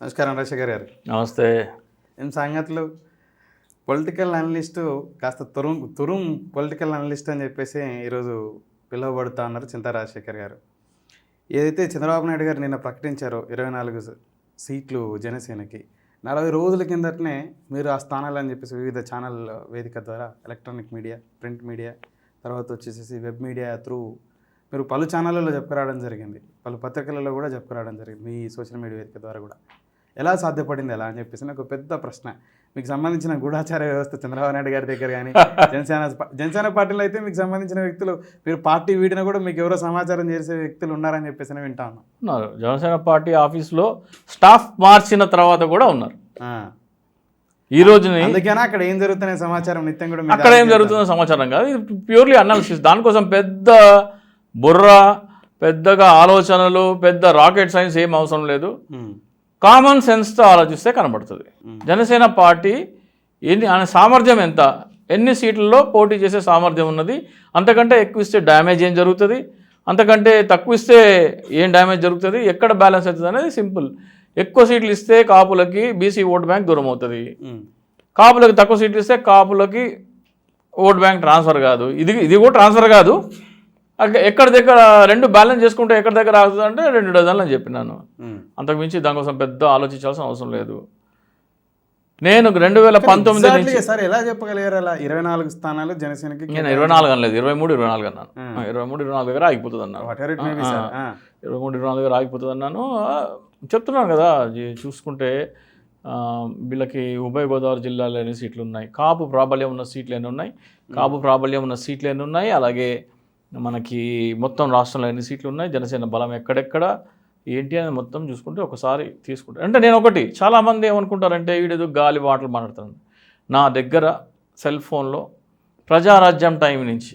నమస్కారం రాజశేఖర్ గారు. నమస్తే. ఏం సంగతులు? పొలిటికల్ అనలిస్టు కాస్త తురుం పొలిటికల్ అనలిస్ట్ అని చెప్పేసి ఈరోజు పిలువబడుతూ ఉన్నారు చింతా రాజశేఖర్ గారు. ఏదైతే చంద్రబాబు నాయుడు గారు నిన్న ప్రకటించారో 24 సీట్లు జనసేనకి, 40 రోజుల కిందటనే మీరు ఆ స్థానాలని చెప్పేసి వివిధ ఛానల్ వేదిక ద్వారా ఎలక్ట్రానిక్ మీడియా, ప్రింట్ మీడియా, తర్వాత వచ్చేసి వెబ్ మీడియా త్రూ మీరు పలు ఛానళ్ళలో చెప్పుకురావడం జరిగింది, పలు పత్రికలలో కూడా చెప్పుకురావడం జరిగింది, మీ సోషల్ మీడియా వేదిక ద్వారా కూడా. ఎలా సాధ్యపడింది ఎలా అని చెప్పేసి నాకు పెద్ద ప్రశ్న. మీకు సంబంధించిన గూఢాచార వ్యవస్థ చంద్రబాబు నాయుడు గారి దగ్గర కానీ జనసేన పార్టీలో అయితే మీకు సంబంధించిన వ్యక్తులు, మీరు పార్టీ వీడిన కూడా మీకు ఎవరో సమాచారం చేసే వ్యక్తులు ఉన్నారని చెప్పేసి వింటా ఉన్నాం. ఉన్నారు. జనసేన పార్టీ ఆఫీస్లో స్టాఫ్ మార్చిన తర్వాత కూడా ఉన్నారు. ఈ రోజుని అందుకేనా అక్కడ ఏం జరుగుతున్న సమాచారం నిత్యం కూడా అక్కడ ఏం జరుగుతుందో సమాచారం కాదు, ఇది ప్యూర్లీ అనాలిసిస్. దానికోసం పెద్ద బుర్ర, పెద్దగా ఆలోచనలు, పెద్ద రాకెట్ సైన్స్ ఏం అవసరం లేదు. కామన్ సెన్స్తో ఆలోచిస్తే కనబడుతుంది. జనసేన పార్టీ ఆయన సామర్థ్యం ఎంత, ఎన్ని సీట్లలో పోటీ చేసే సామర్థ్యం ఉన్నది, అంతకంటే ఎక్కువ ఇస్తే డ్యామేజ్ ఏం జరుగుతుంది, అంతకంటే తక్కువ ఇస్తే ఏం డ్యామేజ్ జరుగుతుంది, ఎక్కడ బ్యాలెన్స్ అవుతుంది అనేది సింపుల్. ఎక్కువ సీట్లు ఇస్తే కాపులకి బీసీ ఓట్ బ్యాంక్ దూరం అవుతుంది, కాపులకి తక్కువ సీట్లు ఇస్తే కాపులకి ఓట్ బ్యాంక్ ట్రాన్స్ఫర్ కాదు, ఇది కూడా ట్రాన్స్ఫర్ కాదు. ఎక్కడ దగ్గర రెండు బ్యాలెన్స్ చేసుకుంటే ఎక్కడ దగ్గర ఆగుతుంది అంటే 2 డజన్లు అని చెప్పినాను. అంతకుమించి దానికోసం పెద్ద ఆలోచించాల్సిన అవసరం లేదు. నేను 2019 సార్ ఎలా చెప్పగలిగారు? అలా 24 స్థానాలు జనసేనకి. నేను 24 అనలేదు, 23-24 అన్నాను. 23-24 దగ్గర ఆగిపోతుంది అన్నాను. 23-24 దగ్గర ఆగిపోతుంది అన్నాను. చెప్తున్నాను కదా, చూసుకుంటే వీళ్ళకి ఉభయ గోదావరి జిల్లాలో ఎన్ని సీట్లు ఉన్నాయి, కాపు ప్రాబల్యం ఉన్న సీట్లు ఎన్ని ఉన్నాయి, కాపు ప్రాబల్యం ఉన్న సీట్లు ఎన్ని ఉన్నాయి, అలాగే మనకి మొత్తం రాష్ట్రంలో ఎన్ని సీట్లు ఉన్నాయి, జనసేన బలం ఎక్కడెక్కడ ఏంటి అని మొత్తం చూసుకుంటే ఒకసారి తీసుకుంటారు. అంటే నేను ఒకటి, చాలామంది ఏమనుకుంటారంటే వీడేదో గాలి మాటలు మాట్లాడుతాను. నా దగ్గర సెల్ ఫోన్లో ప్రజారాజ్యం టైం నుంచి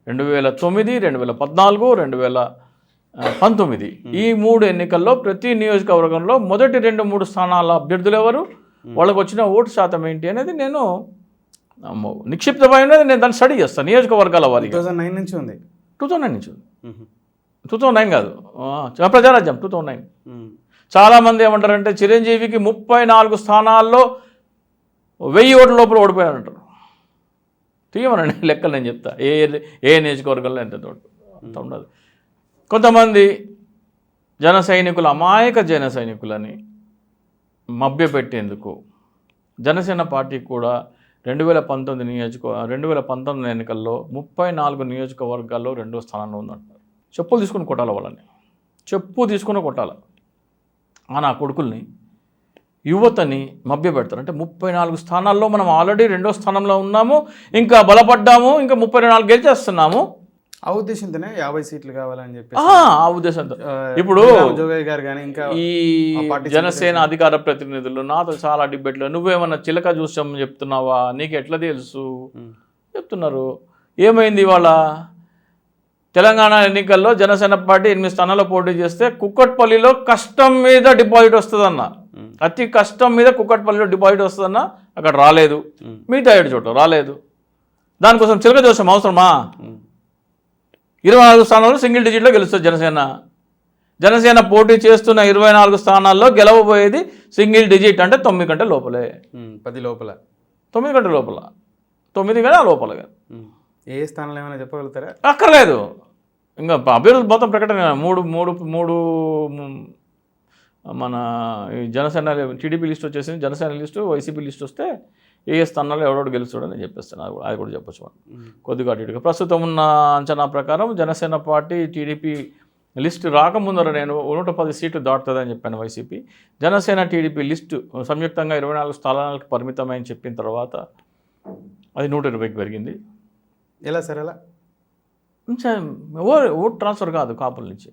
2009, 2014, 2019 ఈ 3 ఎన్నికల్లో ప్రతి నియోజకవర్గంలో మొదటి 2-3 స్థానాల అభ్యర్థులు ఎవరు, వాళ్ళకు వచ్చిన ఓటు శాతం ఏంటి అనేది నేను నిక్షిప్తమై ఉన్నది. నేను దాన్ని స్టడీ చేస్తాను నియోజకవర్గాల వారికి. 2009 నుంచి ఉంది. 2009 నుంచి ఉంది. 2009 కాదు, ప్రజారాజ్యం 2009. చాలామంది ఏమంటారంటే చిరంజీవికి 34 స్థానాల్లో 1000 ఓట్ల లోపల ఓడిపోయారంటారు. తీయమనండి లెక్కలు, నేను చెప్తా ఏ నియోజకవర్గంలో ఎంత అంత ఉండదు. కొంతమంది అమాయక జన సైనికులని మభ్యపెట్టేందుకు జనసేన పార్టీ కూడా 2019 ఎన్నికల్లో 34 నియోజకవర్గాల్లో 2వ స్థానంలో ఉందంటారు. చెప్పులు తీసుకుని కొట్టాలి వాళ్ళని, తీసుకుని కొట్టాలి. నా కొడుకుల్ని, యువతని మభ్యపెడతారు. అంటే 34 స్థానాల్లో మనం ఆల్రెడీ 2వ స్థానంలో ఉన్నాము, ఇంకా బలపడ్డాము, ఇంకా 34 గెలిచేస్తున్నాము. ఆ ఉద్దేశంతోనే 50 సీట్లు కావాలని చెప్పి ఆ ఉద్దేశంతో ఇప్పుడు గారు కానీ ఇంకా ఈ జనసేన అధికార ప్రతినిధులు నాతో చాలా డిబేట్లు, నువ్వేమన్నా చిలక చూసాం చెప్తున్నావా, నీకు ఎట్లా తెలుసు చెప్తున్నారు. ఏమైంది ఇవాళ తెలంగాణ ఎన్నికల్లో జనసేన పార్టీ 8 స్థానాల్లో పోటీ చేస్తే కుక్కట్పల్లిలో కష్టం మీద డిపాజిట్ వస్తుందన్న, అతి కష్టం మీద కుక్కట్పల్లిలో డిపాజిట్ వస్తుందన్న, అక్కడ రాలేదు. మిగతా 7 చోట్ల రాలేదు. దానికోసం చిలక చూసాం అవసరమా? 24 స్థానాల్లో సింగిల్ డిజిట్లో గెలుస్తుంది జనసేన పోటీ చేస్తున్న 24 స్థానాల్లో గెలవబోయేది సింగిల్ డిజిట్, అంటే 9 కంటే లోపలే, 10 లోపల, 9 కంటే లోపల, 9 కానీ ఆ లోపల కాదు. ఏ స్థానంలో ఏమైనా చెప్పగలుగుతారా? అక్కర్లేదు, ఇంకా అభ్యర్థులు మొత్తం ప్రకటన. మూడు మన జనసేన టీడీపీ లిస్ట్ వచ్చేసింది, జనసేన లిస్టు, వైసీపీ లిస్ట్ వస్తే ఏ స్థానాల్లో ఎవడోడు గెలుస్తాడని నేను చెప్పేస్తాను. అది కూడా చెప్పచ్చు కొద్దిగా అటు ఇటుగా. ప్రస్తుతం ఉన్న అంచనా ప్రకారం జనసేన పార్టీ టీడీపీ లిస్టు రాకముందర నేను 110 సీట్లు దాటుతుందని చెప్పాను వైసీపీ. జనసేన టీడీపీ లిస్టు సంయుక్తంగా 24 స్థానాలకు పరిమితమని చెప్పిన తర్వాత అది 120కి పెరిగింది. ఎలా సార్? ఎలా ఓట్ ట్రాన్స్ఫర్ కాదు కాపుల నుంచి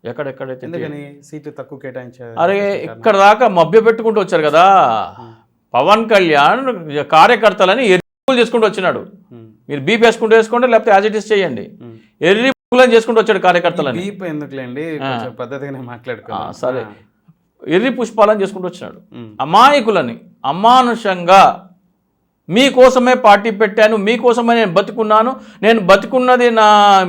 ఎక్కడెక్కడైతే సీట్లు తక్కువ కేటాయించారు. అరే ఇక్కడ దాకా మభ్య పెట్టుకుంటూ వచ్చారు కదా. పవన్ కళ్యాణ్ కార్యకర్తలని ఎర్రి చేసుకుంటూ వచ్చినాడు. మీరు బీప్ వేసుకుంటూ వేసుకోండి, లేకపోతే యాజిటీస్ చేయండి. ఎర్రి పువ్వులని చేసుకుంటూ వచ్చాడు కార్యకర్తలని. బీప్ ఎందుకులేండి, పద్ధతిగానే మాట్లాడుకో. సరే, ఎర్రి పుష్పాలని చేసుకుంటూ వచ్చినాడు. అమాయకులని అమానుషంగా మీకోసమే పార్టీ పెట్టాను, మీకోసమే నేను బతికున్నాను, నేను బతికున్నది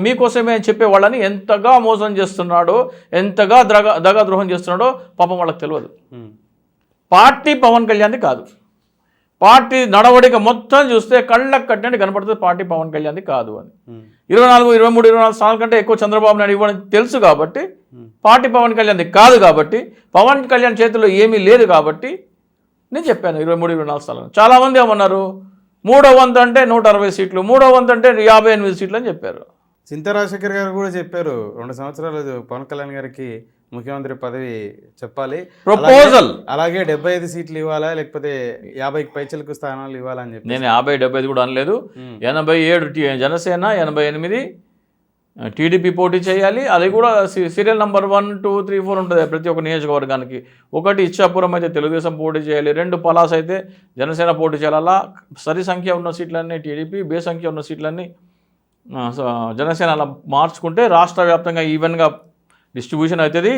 మీకోసమే అని చెప్పేవాళ్ళని ఎంతగా మోసం చేస్తున్నాడో, ఎంతగా దగాద్రోహం చేస్తున్నాడో పాపం వాళ్ళకి తెలియదు. పార్టీ పవన్ కళ్యాణ్ది కాదు. పార్టీ నడవడిక మొత్తం చూస్తే కళ్ళకు కట్టినట్టు కనపడుతుంది పార్టీ పవన్ కళ్యాణ్ది కాదు అని. 24, 23, 24 స్థానాల కంటే ఎక్కువ చంద్రబాబు నాయుడు ఇవ్వడం తెలుసు కాబట్టి, పార్టీ పవన్ కళ్యాణ్ది కాదు కాబట్టి, పవన్ కళ్యాణ్ చేతిలో ఏమీ లేదు కాబట్టి నేను చెప్పాను 23, 24 స్థానాలు. చాలామంది ఏమన్నారు, 3వ వంతు అంటే 160 సీట్లు, 3వ వంతు అంటే 58 సీట్లు అని చెప్పారు. చింతా రాజశేఖర్ గారు కూడా చెప్పారు 2 సంవత్సరాలు పవన్ కళ్యాణ్ గారికి ముఖ్యమంత్రి పదవి చెప్పాలి, ప్రపోజల్ అలాగే 75 సీట్లు ఇవ్వాలా లేకపోతే 50కి పైచలకు స్థానాలు ఇవ్వాలని చెప్పి. నేను 50, 75 కూడా అనలేదు. 87 జనసేన, 88 టీడీపీ పోటీ చేయాలి. అది కూడా సీరియల్ నెంబర్ 1, 2, 3, 4 ఉంటుంది ప్రతి ఒక్క నియోజకవర్గానికి. 1 ఇచ్చాపురం అయితే తెలుగుదేశం పోటీ చేయాలి, 2 పలాస్ అయితే జనసేన పోటీ చేయాలి. అలా సరి సంఖ్య ఉన్న సీట్లన్నీ టీడీపీ, బే సంఖ్య ఉన్న సీట్లన్నీ జనసేన అలా మార్చుకుంటే రాష్ట్ర వ్యాప్తంగా ఈవెన్గా డిస్ట్రిబ్యూషన్ అవుతుంది.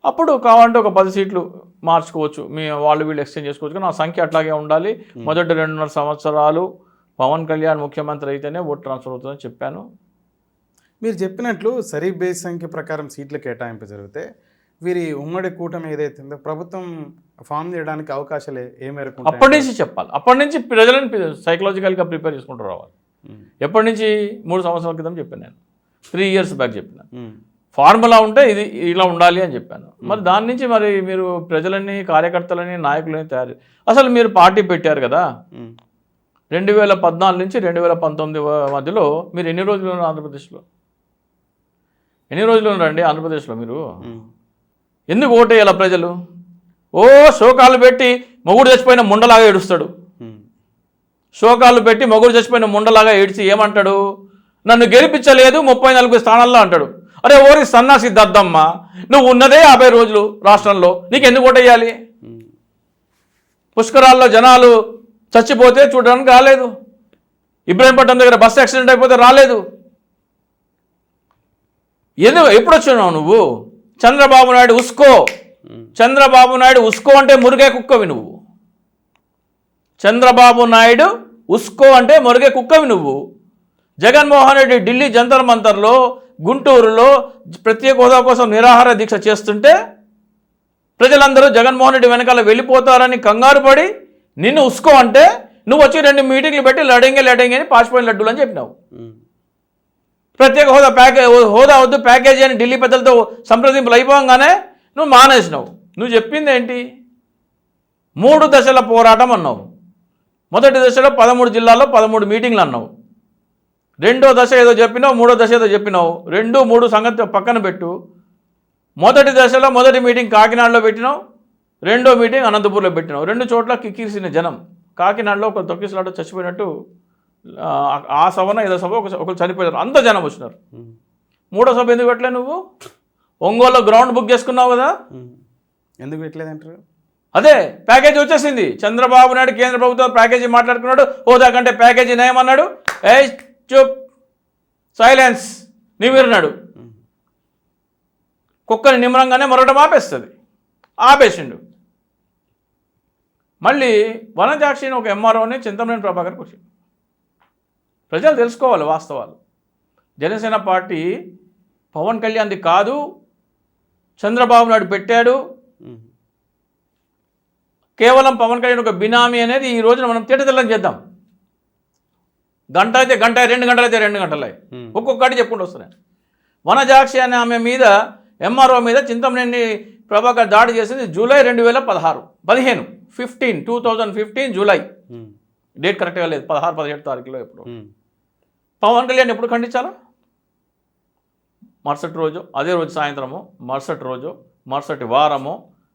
అప్పుడు కావాలంటే ఒక 10 సీట్లు మార్చుకోవచ్చు, వాళ్ళు వీళ్ళు ఎక్స్చేంజ్ చేసుకోవచ్చు. కానీ ఆ సంఖ్య అట్లాగే ఉండాలి. మొదటి 2.5 సంవత్సరాలు పవన్ కళ్యాణ్ ముఖ్యమంత్రి అయితేనే ఓటు ట్రాన్స్ఫర్ అవుతుందని చెప్పాను. మీరు చెప్పినట్లు సరి బేస్ సంఖ్య ప్రకారం సీట్ల కేటాయింపు జరిగితే వీరి ఉమ్మడి కూటమి ఏదైతే ఉందో ప్రభుత్వం ఫామ్ చేయడానికి అవకాశాలు ఏ మేరకు ఉంటాయి? అప్పటి నుంచి చెప్పాలి. అప్పటి నుంచి ప్రజలను సైకలాజికల్గా ప్రిపేర్ చేసుకుంటూ రావాలి. ఎప్పటి నుంచి 3 సంవత్సరాల క్రితం చెప్పాను నేను, 3 years బ్యాక్ చెప్పిన ఫార్ములా ఉంటే ఇది ఇలా ఉండాలి అని చెప్పాను. మరి దాని నుంచి మరి మీరు ప్రజలని, కార్యకర్తలని, నాయకులని అసలు మీరు పార్టీ పెట్టారు కదా 2014 నుంచి 2019 మధ్యలో మీరు ఎన్ని రోజులు ఉన్నారు ఆంధ్రప్రదేశ్లో? ఎన్ని రోజులు ఉన్నారండి ఆంధ్రప్రదేశ్లో? మీరు ఎందుకు ఓటేయాల ప్రజలు? శోకాలు పెట్టి మొగుడు చచ్చిపోయిన ముండలాగా ఏడుస్తాడు. శోకాలు పెట్టి మొగుడు చచ్చిపోయిన ముండలాగా ఏడ్చి ఏమంటాడు, నన్ను గెలిపించలేదు 34 స్థానాల్లో అంటాడు. అరే ఓరి సన్నాసి దద్దమ్మ, నువ్వు ఉన్నదే 50 రోజులు రాష్ట్రంలో, నీకు ఎందుకు ఓటేయాలి? పుష్కరాల్లో జనాలు చచ్చిపోతే చూడడానికి రాలేదు, ఇబ్రాహీంపట్నం దగ్గర బస్సు యాక్సిడెంట్ అయిపోతే రాలేదు. ఎప్పుడు వచ్చినావు నువ్వు? చంద్రబాబు నాయుడు ఉస్కో, చంద్రబాబు నాయుడు ఉస్కో అంటే మురిగే కుక్కవి నువ్వు. చంద్రబాబు నాయుడు ఉస్కో అంటే మురిగే కుక్కవి నువ్వు. జగన్మోహన్ రెడ్డి ఢిల్లీ జంతర్ మంతర్లో, గుంటూరులో ప్రత్యేక హోదా కోసం నిరాహార దీక్ష చేస్తుంటే ప్రజలందరూ జగన్మోహన్ రెడ్డి వెనకాల వెళ్ళిపోతారని కంగారు పడి నిన్ను ఉస్కో అంటే నువ్వు వచ్చి 2 మీటింగ్లు పెట్టి లడంగే అని పాచిపోయిన లడ్డూలు అని చెప్పినావు. ప్రత్యేక హోదా వద్దు ప్యాకేజీ అని ఢిల్లీ పెద్దలతో సంప్రదింపులు అయిపోగానే నువ్వు మానేసినావు. నువ్వు చెప్పింది ఏంటి? 3 దశల పోరాటం అన్నావు. మొదటి దశలో 13 జిల్లాల్లో 13 మీటింగ్లు అన్నావు. 2వ దశ ఏదో చెప్పినావు, 3వ దశ ఏదో చెప్పినావు. 2, 3 సంగతి పక్కన పెట్టు. మొదటి దశలో మొదటి మీటింగ్ కాకినాడలో పెట్టినావు, 2వ మీటింగ్ అనంతపూర్లో పెట్టినావు. 2 చోట్ల కిక్కిరిసిన జనం. కాకినాడలో ఒక తొక్కిసలాట చచ్చిపోయినట్టు ఆ సభన ఏదో సభ ఒకరు చనిపోయారు, అంత జనం వచ్చినారు. 3వ సభ ఎందుకు పెట్టలే నువ్వు? ఒంగోలులో గ్రౌండ్ బుక్ చేసుకున్నావు కదా, ఎందుకు పెట్టలేదంటారు? అదే ప్యాకేజీ వచ్చేసింది. చంద్రబాబు నాయుడు కేంద్ర ప్రభుత్వం ప్యాకేజీ మాట్లాడుకున్నాడు, హోదా కంటే ప్యాకేజీ నయమన్నాడు. చూప్ సైలెన్స్ నిమిరినాడు. కుక్కని నిమ్మరంగానే మరొకటి ఆపేస్తుంది, ఆపేసిండు. మళ్ళీ వనజాక్షిని ఒక ఎంఆర్ఓని చింతమనేని ప్రభాకర్కి వచ్చింది. ప్రజలు తెలుసుకోవాలి వాస్తవాలు. జనసేన పార్టీ పవన్ కళ్యాణ్ది కాదు, చంద్రబాబు నాయుడు పెట్టాడు. కేవలం పవన్ కళ్యాణ్ ఒక బినామీ అనేది ఈ రోజున మనం తేటతెల్లం చేద్దాం. గంట అయితే గంట, 2 గంటలు అయితే 2 గంటలు, ఒక్కొక్కటి చెప్పుకుంటూ వస్తున్నాయి. వనజాక్షి అనే ఆమె మీద, ఎంఆర్ఓ మీద చింతమనేని ప్రభాకర్ దాడి చేసింది జూలై 2015 జూలై. డేట్ కరెక్ట్గా లేదు, 16, 17 తారీఖులో ఎప్పుడు. పవన్ కళ్యాణ్ ఎప్పుడు ఖండించాలా? మరుసటి రోజు, అదే రోజు సాయంత్రము, మరుసటి రోజు, మరుసటి వారము,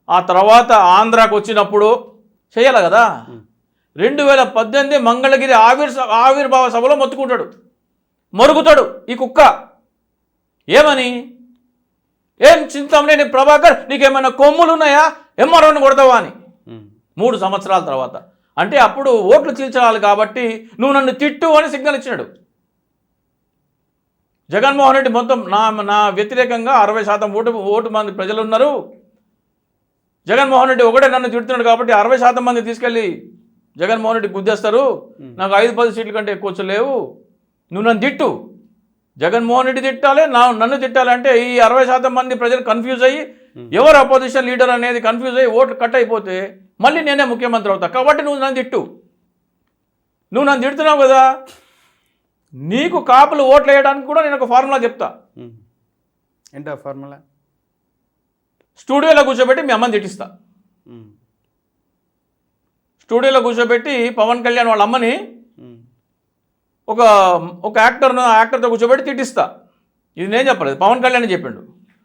ఆ తర్వాత ఆంధ్రాకు వచ్చినప్పుడు చేయాలి కదా. 2018 మంగళగిరి ఆవిర్భావ సభలో మొత్తుకుంటాడు, మరుగుతాడు ఈ కుక్క. ఏమని? ఏం చింతమనేని ప్రభాకర్ నీకేమైనా కొమ్ములు ఉన్నాయా, ఎంఆర్ఓని కొడతావా అని. 3 సంవత్సరాల తర్వాత అంటే అప్పుడు ఓట్లు చీల్చాలి కాబట్టి నువ్వు నన్ను తిట్టు అని సిగ్నల్ ఇచ్చినాడు. జగన్మోహన్ రెడ్డి మొత్తం నా వ్యతిరేకంగా 60% ఓటు మంది ప్రజలు ఉన్నారు. జగన్మోహన్ రెడ్డి ఒకటే నన్ను తిడుతున్నాడు కాబట్టి 60% మంది తీసుకెళ్ళి జగన్మోహన్ రెడ్డి గుద్దేస్తారు, నాకు 5-10 సీట్ల కంటే ఎక్కువ వచ్చలేవు, నువ్వు నన్ను తిట్టు. జగన్మోహన్ రెడ్డి తిట్టాలి, నన్ను తిట్టాలంటే ఈ 60% మంది ప్రజలు కన్ఫ్యూజ్ అయ్యి ఎవరు అపోజిషన్ లీడర్ అనేది కన్ఫ్యూజ్ అయ్యి ఓట్లు కట్ అయిపోతే మళ్ళీ నేనే ముఖ్యమంత్రి అవుతా. కాబట్టి నువ్వు నన్ను తిట్టు. నువ్వు నన్ను తిడుతున్నావు కదా, నీకు కాపులు ఓట్లు వేయడానికి కూడా నేను ఒక ఫార్ములా చెప్తా. ఏంటో ఫార్ములా? స్టూడియోలో కూర్చోబెట్టి మీ అమ్మని తిట్టిస్తా. స్టూడియోలో కూర్చోబెట్టి పవన్ కళ్యాణ్ వాళ్ళ అమ్మని ఒక యాక్టర్తో కూర్చోబెట్టి తిట్టిస్తా. ఇది నేను చెప్పలేదు, పవన్ కళ్యాణ్ చెప్పిండు.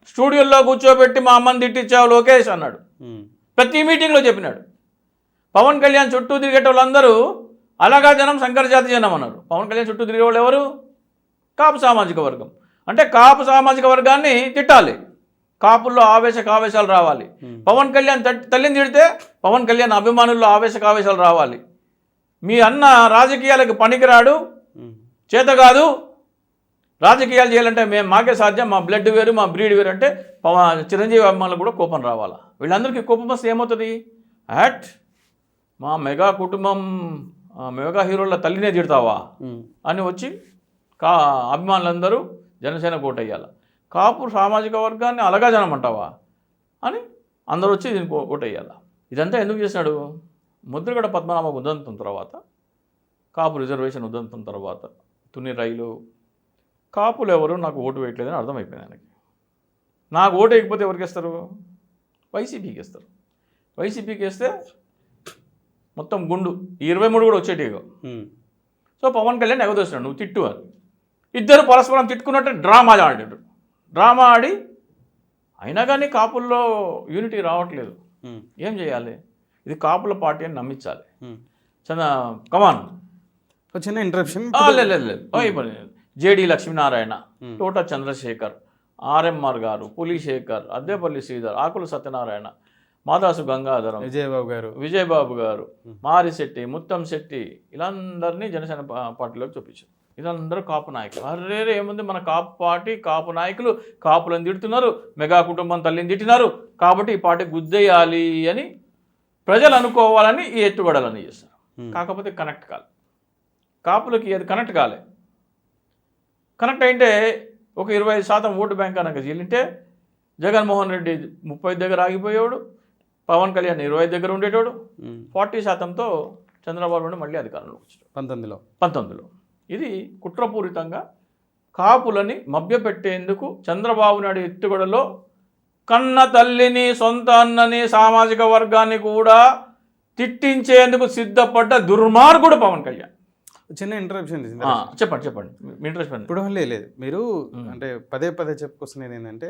స్టూడియోలో కూర్చోబెట్టి మా అమ్మని తిట్టించావు లోకేష్ అన్నాడు. ప్రతి మీటింగ్లో చెప్పినాడు. పవన్ కళ్యాణ్ చుట్టూ తిరిగేట వాళ్ళందరూ అలాగా జనం శంకర జాతి జనం అన్నారు. పవన్ కళ్యాణ్ చుట్టూ తిరిగే వాళ్ళు ఎవరు? కాపు సామాజిక వర్గం. అంటే కాపు సామాజిక వర్గాన్ని తిట్టాలి, కాపుల్లో ఆవేశాలు రావాలి. పవన్ కళ్యాణ్ తల్లిని తిడితే పవన్ కళ్యాణ్ అభిమానుల్లో ఆవేశాలు రావాలి. మీ అన్న రాజకీయాలకు పనికిరాడు, చేత కాదు, రాజకీయాలు చేయాలంటే మాకే సాధ్యం, మా బ్లడ్ వేరు, మా బ్రీడ్ వేరు అంటే చిరంజీవి అభిమానులకు కూడా కోపం రావాలా. వీళ్ళందరికీ కోపం వస్తే ఏమవుతుంది? మా మెగా కుటుంబం, మెగా హీరోల తల్లినే తిడతావా అని వచ్చి అభిమానులందరూ జనసేన ఓటేయాలి. కాపు సామాజిక వర్గాన్ని అలగా జనమంటావా అని అందరూ వచ్చి దీనికి ఓటేయాలి. ఇదంతా ఎందుకు చేసినాడు? ముద్రగడ పద్మనాభ ఉదంతం తర్వాత, కాపు రిజర్వేషన్ ఉదంతం తర్వాత, తుని రైలు, కాపులు ఎవరు నాకు ఓటు వేయట్లేదని అర్థమైపోయింది ఆయనకి. నాకు ఓటు వేయకపోతే ఎవరికి వేస్తారు? వైసీపీకి వేస్తారు. వైసీపీకి వేస్తే మొత్తం గుండు 23 కూడా వచ్చేటిగా. సో పవన్ కళ్యాణ్ ఎగదోసినాడు, నువ్వు తిట్టు అని. ఇద్దరు పరస్పరం తిట్టుకున్నట్టు డ్రామా ఆడి అయినా కానీ కాపుల్లో యూనిటీ రావట్లేదు. ఏం చేయాలి? ఇది కాపుల పార్టీ అని నమ్మించాలి. కమాన్ చిన్న ఇంటరప్షన్. లేదు, జేడి లక్ష్మీనారాయణ, తోట చంద్రశేఖర్, ఆర్ఎంఆర్ గారు, పులిశేఖర్, అద్దేపల్లి శ్రీధర్, ఆకుల సత్యనారాయణ, మాదాసు గంగాధరం, విజయబాబు గారు, మారిశెట్టి, ముత్తం శెట్టి, ఇలాందరినీ జనసేన పార్టీలోకి చూపించారు. ఇదందరూ కాపు నాయకులు. అరే ఏముంది, మన కాపు పార్టీ, కాపు నాయకులు కాపులను తిడుతున్నారు, మెగా కుటుంబం తల్లిని తిట్టినారు, కాబట్టి ఈ పార్టీ గుద్దేయాలి అని ప్రజలు అనుకోవాలని ఈ ఎత్తుగడలని చేస్తారు. కాకపోతే కనెక్ట్ కాలే, కాపులకి అది కనెక్ట్ కాలే. కనెక్ట్ అయితే ఒక 25% ఓటు బ్యాంక్ కనుక చీలింటే జగన్మోహన్ రెడ్డి 30 దగ్గర ఆగిపోయేవాడు, పవన్ కళ్యాణ్ 20 దగ్గర ఉండేటోడు, 40%తో చంద్రబాబు నాయుడు మళ్ళీ అధికారంలోకి వచ్చాడు 19లో. ఇది కుట్రపూరితంగా కాపులని మభ్యపెట్టేందుకు చంద్రబాబు నాయుడు ఎత్తుగడలో కన్న తల్లిని, సొంత అన్నని, సామాజిక వర్గాన్ని కూడా తిట్టించేందుకు సిద్ధపడ్డ దుర్మార్గుడు పవన్ కళ్యాణ్. చిన్న ఇంటరప్షన్. చెప్పండి మీ ఇంట్రెస్ట్. ఇప్పుడు లేదు, మీరు అంటే పదే చెప్పుకొస్తున్నది ఏంటంటే,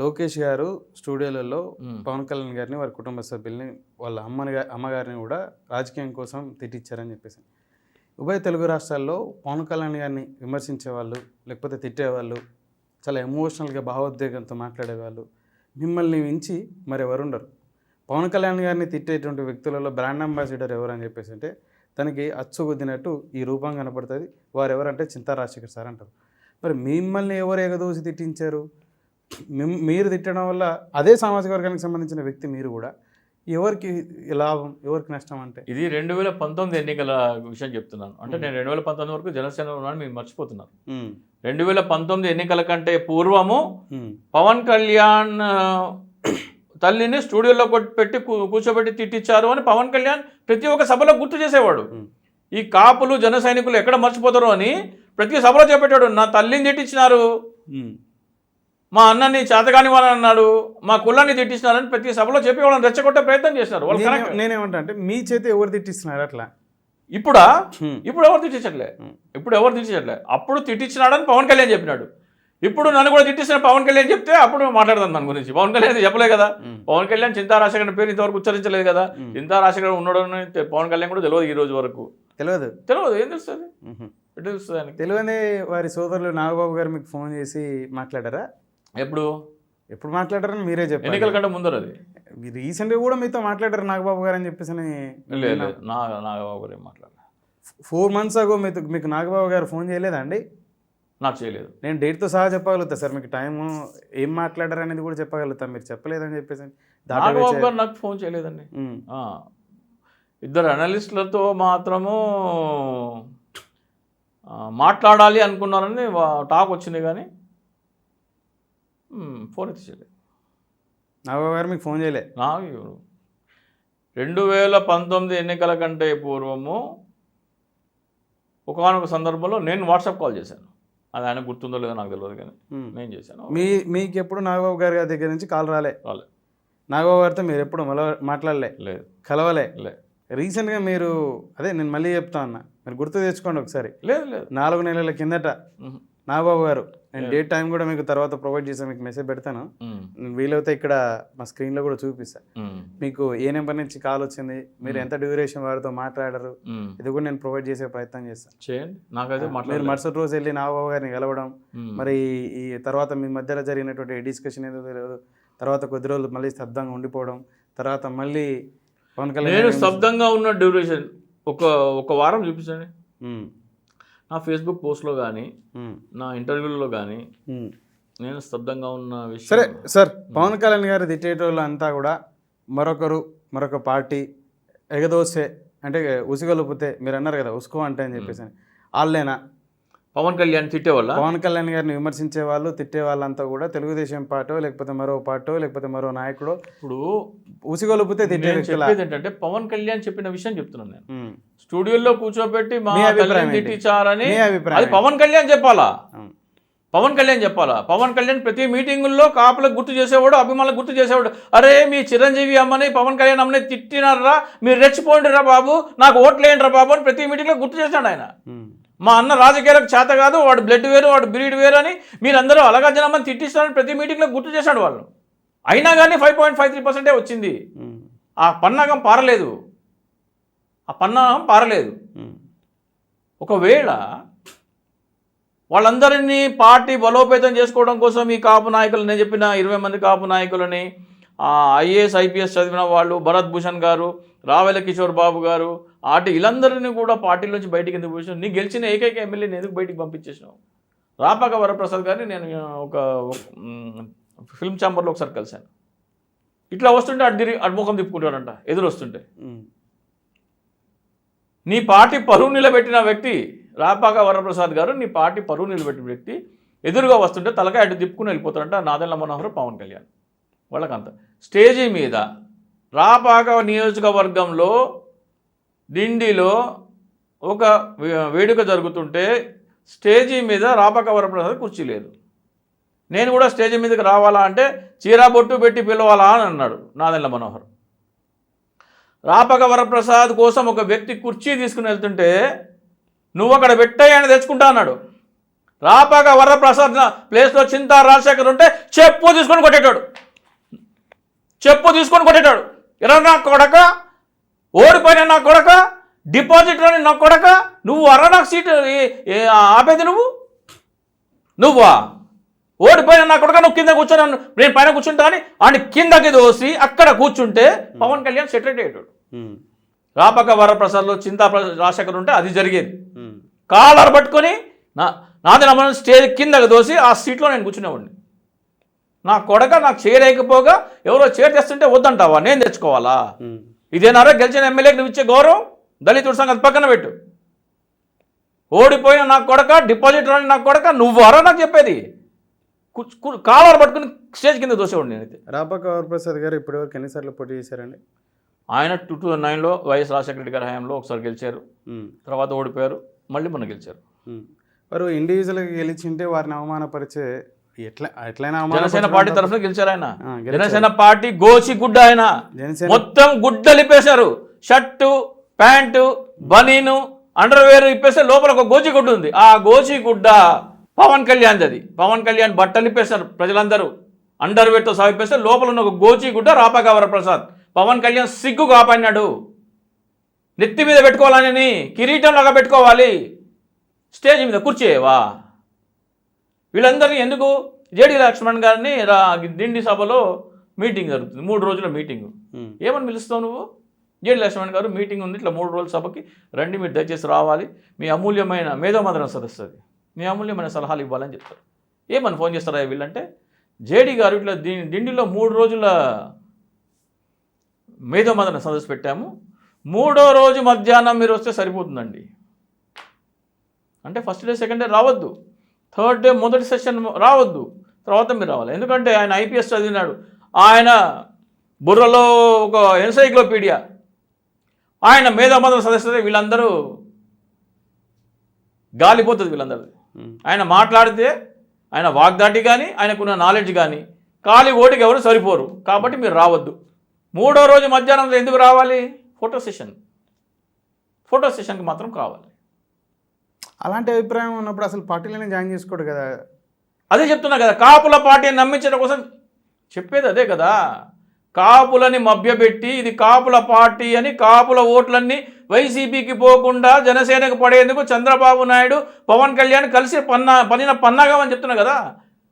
లోకేష్ గారు స్టూడియోలలో పవన్ కళ్యాణ్ గారిని, వారి కుటుంబ సభ్యుల్ని, వాళ్ళ అమ్మగారిని కూడా రాజకీయం కోసం తిట్టించారని చెప్పేసి. ఉభయ తెలుగు రాష్ట్రాల్లో పవన్ కళ్యాణ్ గారిని విమర్శించేవాళ్ళు, లేకపోతే తిట్టేవాళ్ళు, చాలా ఎమోషనల్గా భావోద్వేగంతో మాట్లాడేవాళ్ళు మిమ్మల్ని మించి మరెవరు ఉండరు. పవన్ కళ్యాణ్ గారిని తిట్టేటువంటి వ్యక్తులలో బ్రాండ్ అంబాసిడర్ ఎవరు అని చెప్పేసి అంటే, తనకి అచ్చుగుద్దినట్టు ఈ రూపం కనపడుతుంది. వారు ఎవరంటే చింతా రాజశేఖర్ సార్ అంటారు. మరి మిమ్మల్ని ఎవరు ఎగదోసి తిట్టించారు? మీరు తిట్టడం వల్ల అదే సామాజిక వర్గానికి సంబంధించిన వ్యక్తి మీరు కూడా, ఎవరికి లాభం, ఎవరికి నష్టం? అంటే ఇది 2019 ఎన్నికల విషయం చెప్తున్నాను. అంటే నేను 2019 వరకు జనసేనలో ఉన్నాను, మీరు మర్చిపోతున్నారు. 2019 ఎన్నికల కంటే పూర్వము పవన్ కళ్యాణ్ తల్లిని స్టూడియోలో పెట్టి కూర్చోబెట్టి తిట్టించారు అని పవన్ కళ్యాణ్ ప్రతి ఒక్క సభలో గుర్తు చేసేవాడు. ఈ కాపులు జన సైనికులు ఎక్కడ మర్చిపోతారో అని ప్రతి సభలో చెప్పేటాడు. నా తల్లిని తిట్టించినారు, మా అన్నని చేతగాని వాళ్ళని అన్నాడు, మా కులాన్ని తిట్టించినారని ప్రతి సభలో చెప్పి వాళ్ళని రెచ్చగొట్టే ప్రయత్నం చేసినారు. వాళ్ళు నేనేమంటా అంటే, మీ చేత ఎవరు తిట్టిస్తున్నారు అట్లా? ఇప్పుడు ఎవరు తిట్టించట్లే. అప్పుడు తిట్టించినాడని పవన్ కళ్యాణ్ చెప్పినాడు. ఇప్పుడు నన్ను కూడా తిట్టిస్తున్న పవన్ కళ్యాణ్ చెప్తే అప్పుడు మాట్లాడదాం దాని గురించి. పవన్ కళ్యాణ్ చెప్పలే కదా. పవన్ కళ్యాణ్ చింతా రాజశేఖర్ పేరు ఇంతవరకు ఉచ్చరించలేదు కదా. చింతా రాజశేఖర్ ఉన్నాడు పవన్ కళ్యాణ్ కూడా తెలియదు. ఈ రోజు వరకు తెలియదు. ఏం తెలుస్తుంది? తెలియని వారి సోదరులు నాగబాబు గారు మీకు ఫోన్ చేసి మాట్లాడారా? ఎప్పుడు మాట్లాడారని మీరే చెప్పారు. ఎన్నికల కంటే ముందర అది రీసెంట్గా కూడా మీతో మాట్లాడారు నాగబాబు గారు అని చెప్పేసి. నాగబాబు గారు ఏం మాట్లాడారు? 4 months ago మీకు నాగబాబు గారు ఫోన్ చేయలేదా అండి? నాకు చేయలేదు. నేను డేట్తో సహా చెప్పగలుగుతా సార్, మీకు టైము ఏం మాట్లాడారు అనేది కూడా చెప్పగలుగుతాను. మీరు చెప్పలేదని చెప్పేసి నాగబాబు గారు నాకు ఫోన్ చేయలేదండి. ఇద్దరు అనలిస్టులతో మాత్రము మాట్లాడాలి అనుకున్నారని టాక్ వచ్చింది, కానీ ఫోన్ ఎత్తిచేయలేదు. నాగబాబు గారు మీకు ఫోన్ చేయలే? నాకు 2019 ఎన్నికల కంటే పూర్వము ఒకానొక సందర్భంలో నేను వాట్సాప్ కాల్ చేశాను. అది ఆయన గుర్తుందో లేదో నాకు తెలియదు, కానీ నేను చేశాను. మీకు ఎప్పుడు నాగబాబు గారి దగ్గర నుంచి కాల్ రాలే? రాలే. నాగబాబు గారితో మీరు ఎప్పుడు మాట్లాడలే? లేదు. కలవలే? లేదు. రీసెంట్గా మీరు అదే నేను మళ్ళీ చెప్తా ఉన్నా, మీరు గుర్తు తెచ్చుకోండి ఒకసారి. లేదు లేదు 4 నెలల కిందట నాగబాబు గారు, నేను డేట్ టైం కూడా మీకు తర్వాత ప్రొవైడ్ చేస్తాను, మీకు మెసేజ్ పెడతాను, వీలైతే ఇక్కడ మా స్క్రీన్లో కూడా చూపిస్తాను. మీకు ఏ నెంబర్ నుంచి కాల్ వచ్చింది, మీరు ఎంత డ్యూరేషన్ వారితో మాట్లాడారు, ఇది కూడా నేను ప్రొవైడ్ చేసే ప్రయత్నం చేస్తాను. చేయండి. నాకైతే మీరు మరుసటి రోజు వెళ్ళి నాగబాబు గారిని కలవడం, మరి ఈ తర్వాత మీ మధ్యలో జరిగినటువంటి డిస్కషన్ ఏదో తెలియదు, తర్వాత కొద్ది రోజులు మళ్ళీ స్తబ్దంగా ఉండిపోవడం, తర్వాత మళ్ళీ పవన్ కళ్యాణ్ నేను స్తబ్దంగా ఉన్న డ్యూరేషన్ ఒక వారం చూపించండి. నా ఫేస్బుక్ పోస్ట్లో కానీ నా ఇంటర్వ్యూలో కానీ నేను స్తబ్దంగా ఉన్న విషయం. సరే సార్, పవన్ కళ్యాణ్ గారు తిట్టేటోళ్ళు అంతా కూడా మరొక పార్టీ ఎగదోసే అంటే ఉసిగొలుపుతే, మీరు అన్నారు కదా ఉసుకో అంటే అని చెప్పేసి, వాళ్ళేనా పవన్ కళ్యాణ్ తిట్టేవాళ్ళ? పవన్ కళ్యాణ్ గారిని విమర్శించే వాళ్ళు, తిట్టే వాళ్ళంతా కూడా తెలుగుదేశం పార్టీ లేకపోతే మరో పార్టీ లేకపోతే మరో నాయకుడు ఇప్పుడు ఉసిగొలుపుతే తిట్టే చెప్పేది ఏంటంటే, పవన్ కళ్యాణ్ చెప్పిన విషయం చెప్తున్నాను నేను. స్టూడియోలో కూర్చోబెట్టి మా తల్లిని తిట్టించారని అది పవన్ కళ్యాణ్ చెప్పాలా? పవన్ కళ్యాణ్ చెప్పాలా? పవన్ కళ్యాణ్ ప్రతి మీటింగుల్లో కాపులకు గుర్తు చేసేవాడు, అభిమానులకు గుర్తు చేసేవాడు. అరే మీ చిరంజీవి అమ్మని పవన్ కళ్యాణ్ అమ్మని తిట్టినారా, మీరు రెచ్చిపోండి రా బాబు, నాకు ఓట్లు వేయండి రా బాబు అని ప్రతి మీటింగ్లో గుర్తు చేశాడు ఆయన. మా అన్న రాజకీయాలకు చేత కాదు, వాడు బ్లడ్ వేరు, వాడు బ్రీడ్ వేరు అని మీరందరూ అలాగా జనమని తిట్టిస్తారని ప్రతి మీటింగ్లో గుర్తు చేశాడు వాళ్ళు. అయినా కానీ 5.53% వచ్చింది. ఆ పన్నాగం పారలేదు, ఒకవేళ వాళ్ళందరినీ పార్టీ బలోపేతం చేసుకోవడం కోసం ఈ కాపు నాయకులు, నేను చెప్పిన 20 మంది కాపు నాయకులని, ఐఏఎస్ ఐపీఎస్ చదివిన వాళ్ళు, భరత్ భూషణ్ గారు, రావెల కిషోర్ బాబు గారు, వీళ్ళందరినీ కూడా పార్టీలోంచి బయటికి ఎందుకు పంపించాను? నీ గెలిచిన ఏకైక ఎమ్మెల్యేని ఎందుకు బయటికి పంపించేసినావు? రాపాక వరప్రసాద్ గారిని నేను ఒక ఫిల్మ్ ఛాంబర్లో ఒకసారి కలిశాను. ఇట్లా వస్తుంటే అటు ముఖం తిప్పుకుంటాడంట ఎదురు వస్తుంటే. నీ పార్టీ పరువు నిలబెట్టిన వ్యక్తి రాపాక వరప్రసాద్ గారు, నీ పార్టీ పరువు నిలబెట్టిన వ్యక్తి ఎదురుగా వస్తుంటే తలకాయ అటు తిప్పుకుని వెళ్ళిపోతాడంట నాదెళ్ల మనోహర్, పవన్ కళ్యాణ్ వాళ్ళకంత. స్టేజీ మీద రాపాక నియోజకవర్గంలో డిండిలో ఒక వేడుక జరుగుతుంటే స్టేజీ మీద రాపాక వరప్రసాద్ కుర్చీ లేదు. నేను కూడా స్టేజీ మీదకి రావాలా అంటే చీరా బొట్టు పెట్టి పిలవాలా అని అన్నాడు నాదెళ్ల మనోహర్. రాపాక వరప్రసాద్ కోసం ఒక వ్యక్తి కుర్చీ తీసుకుని వెళ్తుంటే నువ్వు అక్కడ పెట్టాయి అని తెచ్చుకుంటా అన్నాడు. రాపాక వరప్రసాద్ ప్లేస్లో చింతా రాజశేఖర్ ఉంటే చెప్పు తీసుకొని కొట్టేటాడు. ఎరా నా కొడక, ఓడిపోయిన నా కొడక, డిపాజిట్ అని నా కొడక, నువ్వు నాకు సీటు ఆపేది నువ్వా? ఓడిపోయిన నా కొడక, నువ్వు కింద కూర్చొని నేను పైన కూర్చుంటా అని ఆయన కిందకి దోసి అక్కడ కూర్చుంటే పవన్ కళ్యాణ్ సెటిల్ అయ్యాడు. రాపాక వరప్రసాద్లో చింతా రాజశేఖర్ ఉంటే అది జరిగేది. కాలర్ పట్టుకొని నాది నమ్మని స్టేజ్ కిందకి దోసి ఆ సీట్లో నేను కూర్చునేవాడిని. నా కొడక నాకు చేరేయకపోగా ఎవరో చేరు తెస్తుంటే వద్దంటావా, నేను తెచ్చుకోవాలా? ఇదేనారా గెలిచిన ఎమ్మెల్యేకి నువ్వు ఇచ్చే గౌరవం? దళితుడి సంగతి పక్కన పెట్టు. ఓడిపోయిన నా కొడక, డిపాజిట్ రాని నా కొడక, నువ్వు అరా నాకు చెప్పేది? కాలర్ పట్టుకుని స్టేజ్ కింద దోసేవాడు నేనైతే. రాపాక వరప్రసాద్ గారు ఇప్పటివరకు ఎన్నిసార్లు పోటీ చేశారండి? ఆయన 2009లో వైఎస్ రాజశేఖర రెడ్డి గారి హయాంలో ఒకసారి గెలిచారు, తర్వాత ఓడిపోయారు, మళ్ళీ మొన్న గెలిచారు. వారు ఇండివిజువల్గా గెలిచింటే వారిని అవమానపరిచే ఎట్లయినా జనసేన పార్టీ తరఫున గెలిచారు ఆయన. జనసేన పార్టీ గోచి గుడ్డ, ఆయన మొత్తం గుడ్డలు ఇప్పేశారు. షర్టు, ప్యాంటు, బనీను, అండర్వేర్ ఇప్పేస్తే లోపల ఒక గోచి గుడ్డ ఉంది. ఆ గోచి గుడ్డ పవన్ కళ్యాణ్. అది పవన్ కళ్యాణ్ బట్టలు ఇప్పేశారు ప్రజలందరూ, అండర్వేర్తో సాగిపేస్తే లోపల ఉన్న ఒక గోచి గుడ్డ రాపాక వరప్రసాద్. పవన్ కళ్యాణ్ సిగ్గు కాపాడినాడు. నెత్తి మీద పెట్టుకోవాలని కిరీటంలాగా పెట్టుకోవాలి, స్టేజ్ మీద కూర్చేవా? వీళ్ళందరినీ ఎందుకు? జేడి లక్ష్మణ్ గారిని దిండి సభలో మీటింగ్ జరుగుతుంది, 3 రోజుల మీటింగ్. ఏమని పిలుస్తావు నువ్వు? జేడి లక్ష్మణ్ గారు మీటింగ్ ఉంది, ఇట్లా 3 రోజుల సభకి రండి, మీరు దయచేసి రావాలి, మీ అమూల్యమైన మేధోమదన సదస్సు అది, మీ అమూల్యమైన సలహాలు ఇవ్వాలని చెప్తారు. ఏమని ఫోన్ చేస్తారా వీళ్ళంటే, జేడి గారు ఇట్లా దిండిలో 3 రోజుల మేధోమదన సదస్సు పెట్టాము, 3వ రోజు మధ్యాహ్నం మీరు వస్తే సరిపోతుందండి. అంటే ఫస్ట్ డే సెకండ్ డే రావద్దు, థర్డ్ డే మొదటి సెషన్ రావద్దు, తర్వాత మీరు రావాలి. ఎందుకంటే ఆయన ఐపీఎస్ చదివినాడు, ఆయన బుర్రలో ఒక ఎన్సైక్లోపీడియా, ఆయన మేధామతం సదస్సు, వీళ్ళందరూ గాలిపోతుంది వీళ్ళందరూ. ఆయన మాట్లాడితే ఆయన వాగ్దాటి కానీ ఆయనకున్న నాలెడ్జ్ కానీ ఖాళీ ఓటికి ఎవరు సరిపోరు. కాబట్టి మీరు రావద్దు. 3వ రోజు మధ్యాహ్నం ఎందుకు రావాలి? ఫోటో సెషన్కి మాత్రం కావాలి. అలాంటి అభిప్రాయం ఉన్నప్పుడు అసలు పార్టీలోనే జాయిన్ చేసుకోడు కదా. అదే చెప్తున్నా కదా, కాపుల పార్టీని నమ్మించడం కోసం చెప్పేది అదే కదా. కాపులని మభ్యపెట్టి ఇది కాపుల పార్టీ అని కాపుల ఓట్లన్నీ వైసీపీకి పోకుండా జనసేనకు పడేందుకు చంద్రబాబు నాయుడు, పవన్ కళ్యాణ్ కలిసి పన్నిన పన్నాగం అని చెప్తున్నా కదా.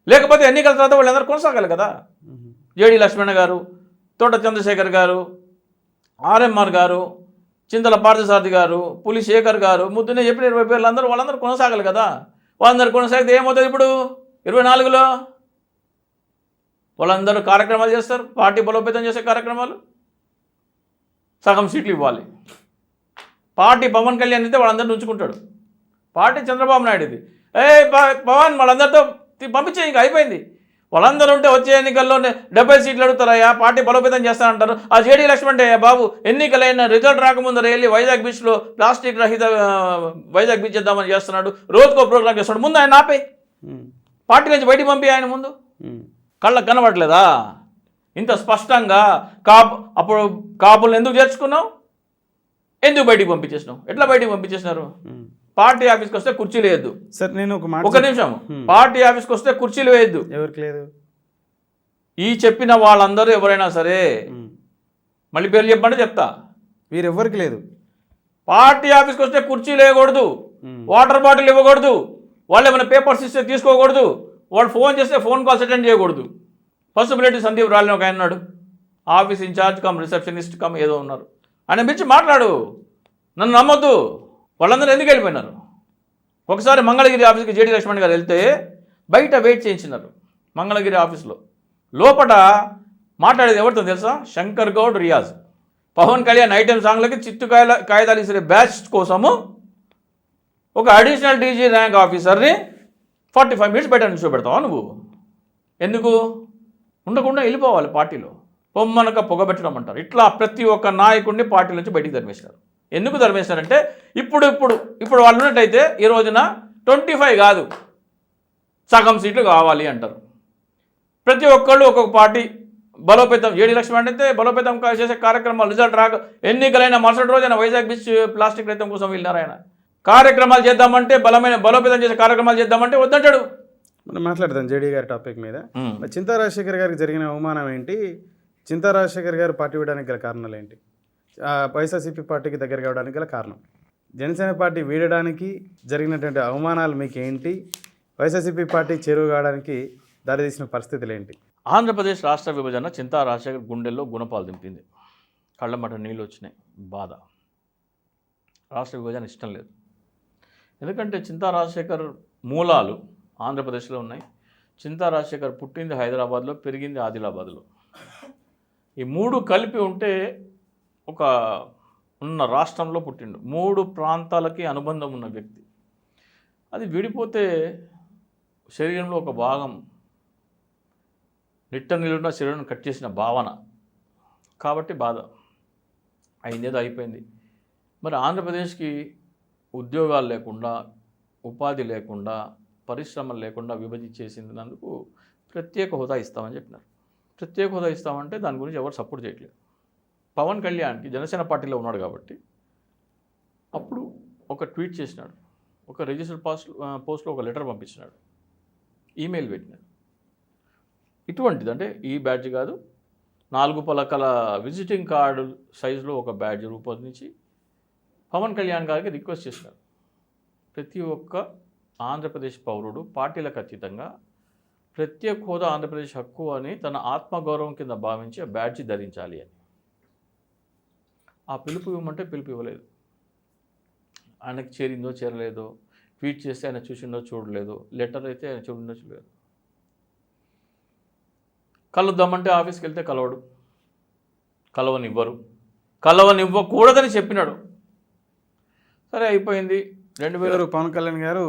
లేకపోతే ఎన్నికల తర్వాత వాళ్ళందరూ కొనసాగాలి కదా. జేడి లక్ష్మణ గారు, తోట చంద్రశేఖర్ గారు, ఆర్ఎంఆర్ గారు, చింతల పార్థసారథి గారు, పులి శేఖర్ గారు, ముద్దునే చెప్పిన 20 పేర్లు వాళ్ళందరూ కొనసాగాలి కదా. వాళ్ళందరూ కొనసాగితే ఏమవుతుంది? ఇప్పుడు 24లో వాళ్ళందరూ కార్యక్రమాలు చేస్తారు, పార్టీ బలోపేతం చేసే కార్యక్రమాలు. సగం సీట్లు ఇవ్వాలి. పార్టీ పవన్ కళ్యాణ్ అయితే వాళ్ళందరినీ ఉంచుకుంటాడు. పార్టీ చంద్రబాబు నాయుడుది. పవన్ వాళ్ళందరితో పంపించే, ఇంకా అయిపోయింది. వాళ్ళందరూ ఉంటే వచ్చే ఎన్నికల్లో 70 సీట్లు అడుగుతారయ్యా, పార్టీ బలోపేతం చేస్తానంటారు. ఆ జేడీ లక్ష్మణ్ బాబు ఎన్నికలైన రిజల్ట్ రాకముందర వెళ్ళి వైజాగ్ బీచ్లో ప్లాస్టిక్ రహిత వైజాగ్ బీచ్ చేద్దామని చేస్తున్నాడు, రోజుకో ప్రోగ్రామ్ చేస్తున్నాడు. ముందు ఆయన ఆపే, పార్టీ నుంచి బయటికి పంపి ఆయన ముందు. కళ్ళకు కనబడలేదా ఇంత స్పష్టంగా? అప్పుడు కాపులను ఎందుకు చేర్చుకున్నావు? ఎందుకు బయటికి పంపించేసినావు? ఎట్లా బయటికి పంపించేసినారు? పార్టీ ఆఫీస్కి వస్తే కుర్చీలు వేయద్దు. సార్ నేను ఒక నిమిషం, పార్టీ ఆఫీస్కి వస్తే కుర్చీలు వేయద్దు. ఎవరికి లేదు? ఈ చెప్పిన వాళ్ళందరూ ఎవరైనా సరే, మళ్ళీ పేర్లు చెప్పండి చెప్తా. వీరెవ్వరికి లేదు. పార్టీ ఆఫీస్కి వస్తే కుర్చీలు వేయకూడదు, వాటర్ బాటిల్ ఇవ్వకూడదు, వాళ్ళు ఏమైనా పేపర్స్ ఇస్తే తీసుకోకూడదు, వాడు ఫోన్ చేస్తే ఫోన్ కాల్స్ అటెండ్ చేయకూడదు. పసుపులేటి సందీప్ రాలిన ఒక ఆయన ఉన్నాడు, office in charge cum receptionist cum ఏదో ఉన్నారు, ఆయన పిలిచి మాట్లాడు, నన్ను నమ్మొద్దు. వాళ్ళందరూ ఎందుకు వెళ్ళిపోయినారు? ఒకసారి మంగళగిరి ఆఫీస్కి జేడీ లక్ష్మణ్ గారు వెళ్తే బయట వెయిట్ చేయించినారు మంగళగిరి ఆఫీస్లో. లోపల మాట్లాడేది ఎవరితో తెలుసా? శంకర్ గౌడ్, రియాజ్. పవన్ కళ్యాణ్ ఐటెం సాంగ్లకి కాగితాలు ఇసే బ్యాచ్ కోసము ఒక అడిషనల్ డీజీ ర్యాంక్ ఆఫీసర్ని 45 మినిట్స్ బయట నిల్చోబెడతావా నువ్వు? ఎందుకు? ఉండకుండా వెళ్ళిపోవాలి పార్టీలో, పొమ్మనక పొగబెట్టడం అంటారు. ఇట్లా ప్రతి ఒక్క నాయకుడిని పార్టీ నుంచి బయటికి తరిమేశారు. ఎందుకు తరిమేశారంటే ఇప్పుడు వాళ్ళు ఉన్నట్టయితే ఈ రోజున 25 కాదు, సగం సీట్లు కావాలి అంటారు. ప్రతి ఒక్కళ్ళు ఒక్కొక్క పార్టీ బలోపేతం. జేడీ లక్ష్మణ్ అయితే బలోపేతం చేసే కార్యక్రమాలు రిజల్ట్ రాక ఎన్నికలైన మరుసటి రోజు ఆయన వైజాగ్ బీచ్ ప్లాస్టిక్ రహితం కోసం వెళ్ళినారు. ఆయన కార్యక్రమాలు చేద్దామంటే బలోపేతం చేసే కార్యక్రమాలు చేద్దామంటే వద్దంటాడు. మనం మాట్లాడదాం జేడీ గారి టాపిక్ మీద. చింతా రాజశేఖర్ గారికి జరిగిన అవమానం ఏంటి? చింతా రాజశేఖర్ గారు పార్టీ వీడడానికి గల కారణాలు ఏంటి? వైఎస్ఆర్సీపీ పార్టీకి దగ్గర కావడానికి గల కారణం, జనసేన పార్టీ వీడడానికి జరిగినటువంటి అవమానాలు మీకు ఏంటి? వైఎస్ఆర్సీపీ పార్టీ చేరువ కావడానికి దారితీసిన పరిస్థితులు ఏంటి? ఆంధ్రప్రదేశ్ రాష్ట్ర విభజన చింతా రాజశేఖర్ గుండెల్లో గుణపాలు దింపింది. కళ్ళమట నీళ్ళు వచ్చినాయి, బాధ. రాష్ట్ర విభజన ఇష్టం లేదు. ఎందుకంటే చింతా రాజశేఖర్ మూలాలు ఆంధ్రప్రదేశ్లో ఉన్నాయి. చింతా రాజశేఖర్ పుట్టింది హైదరాబాద్లో, పెరిగింది ఆదిలాబాద్లో. ఈ 3 కలిపి ఉంటే ఒక ఉన్న రాష్ట్రంలో పుట్టిండు. 3 ప్రాంతాలకి అనుబంధం ఉన్న వ్యక్తి. అది విడిపోతే శరీరంలో ఒక భాగం నిలువున శరీరం కట్ చేసిన భావన. కాబట్టి బాధ అయిందేదో అయిపోయింది. మరి ఆంధ్రప్రదేశ్కి ఉద్యోగాలు లేకుండా, ఉపాధి లేకుండా, పరిశ్రమలు లేకుండా విభజించేసినందుకు ప్రత్యేక హోదా ఇస్తామని చెప్పినారు. ప్రత్యేక హోదా ఇస్తామంటే దాని గురించి ఎవరు సపోర్ట్ చేయట్లేదు. పవన్ కళ్యాణ్కి జనసేన పార్టీలో ఉన్నాడు కాబట్టి అప్పుడు ఒక ట్వీట్ చేసినాడు, ఒక రిజిస్టర్ పోస్ట్లో ఒక లెటర్ పంపించినాడు, ఈమెయిల్ పెట్టినాడు. ఇటువంటిది అంటే ఈ బ్యాడ్జ్ కాదు, 4 పలకల విజిటింగ్ కార్డు సైజులో ఒక బ్యాడ్జ్ రూపొందించి పవన్ కళ్యాణ్ గారికి రిక్వెస్ట్ చేసినాడు. ప్రతి ఒక్క ఆంధ్రప్రదేశ్ పౌరుడు పార్టీలకు అతీతంగా ప్రత్యేక హోదా ఆంధ్రప్రదేశ్ హక్కు అని తన ఆత్మగౌరవం కింద భావించి ఆ బ్యాడ్జి ధరించాలి అని. ఆ పిలుపు ఇవ్వమంటే పిలుపు ఇవ్వలేదు. ఆయనకు చేరిందో చేరలేదో, ట్వీట్ చేస్తే ఆయన చూసిండో చూడలేదు, లెటర్ అయితే ఆయన చూడిందో చూడలేదు. కలుద్దామంటే ఆఫీస్కి వెళ్తే కలవడు, కలవనివ్వరు. కలవనివ్వకూడదని చెప్పినాడు. సరే అయిపోయింది. 2000 ఎవరు పవన్ కళ్యాణ్ గారు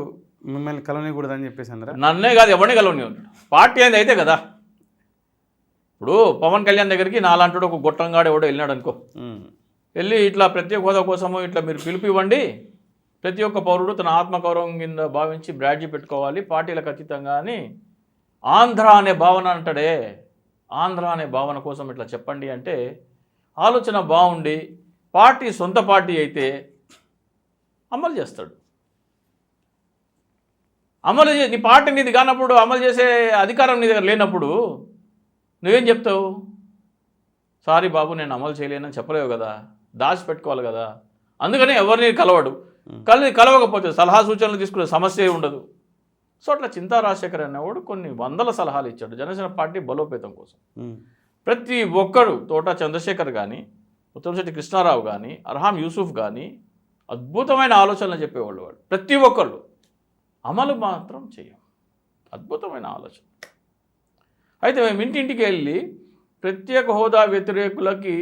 మిమ్మల్ని కలవనీయకూడదని చెప్పేసి అన్నారా? నన్నే కాదు ఎవరిని కలవనివ్వడు. పార్టీ అనేది అయితే కదా. ఇప్పుడు పవన్ కళ్యాణ్ దగ్గరికి నాలాంటి ఒక గొట్టంగాడు ఎవడో వెళ్ళినాడు అనుకో, వెళ్ళి ఇట్లా ప్రత్యేక హోదా కోసము ఇట్లా మీరు పిలుపు ఇవ్వండి, ప్రతి ఒక్క పౌరుడు తన ఆత్మగౌరవం కింద భావించి బ్రాడ్జీ పెట్టుకోవాలి పార్టీలకు అతీతంగా అని ఆంధ్ర అనే భావన అంటాడే, ఆంధ్ర అనే భావన కోసం ఇట్లా చెప్పండి అంటే ఆలోచన బాగుండి పార్టీ సొంత పార్టీ అయితే అమలు చేస్తాడు. నీ పార్టీ నీది కానప్పుడు అమలు చేసే అధికారం నీ దగ్గర లేనప్పుడు నువ్వేం చెప్తావు? సారీ బాబు నేను అమలు చేయలేనని చెప్పలేవు కదా, దాచిపెట్టుకోవాలి కదా. అందుకని ఎవరిని కలవడు. కలవకపోతే సలహా సూచనలు తీసుకునే సమస్య ఉండదు. సో అట్లా చింతా రాజశేఖర్ అనేవాడు కొన్ని వందల సలహాలు ఇచ్చాడు జనసేన పార్టీ బలోపేతం కోసం. ప్రతి ఒక్కరు, తోట చంద్రశేఖర్ కానీ, ఉత్తమశెట్టి కృష్ణారావు కానీ, అర్హాం యూసుఫ్ కానీ అద్భుతమైన ఆలోచనలు చెప్పేవాళ్ళు. వాళ్ళు ప్రతి ఒక్కళ్ళు అమలు మాత్రం చేయం. అద్భుతమైన ఆలోచన. అయితే మేము ఇంటింటికి వెళ్ళి ప్రత్యేక హోదా వ్యతిరేకులకి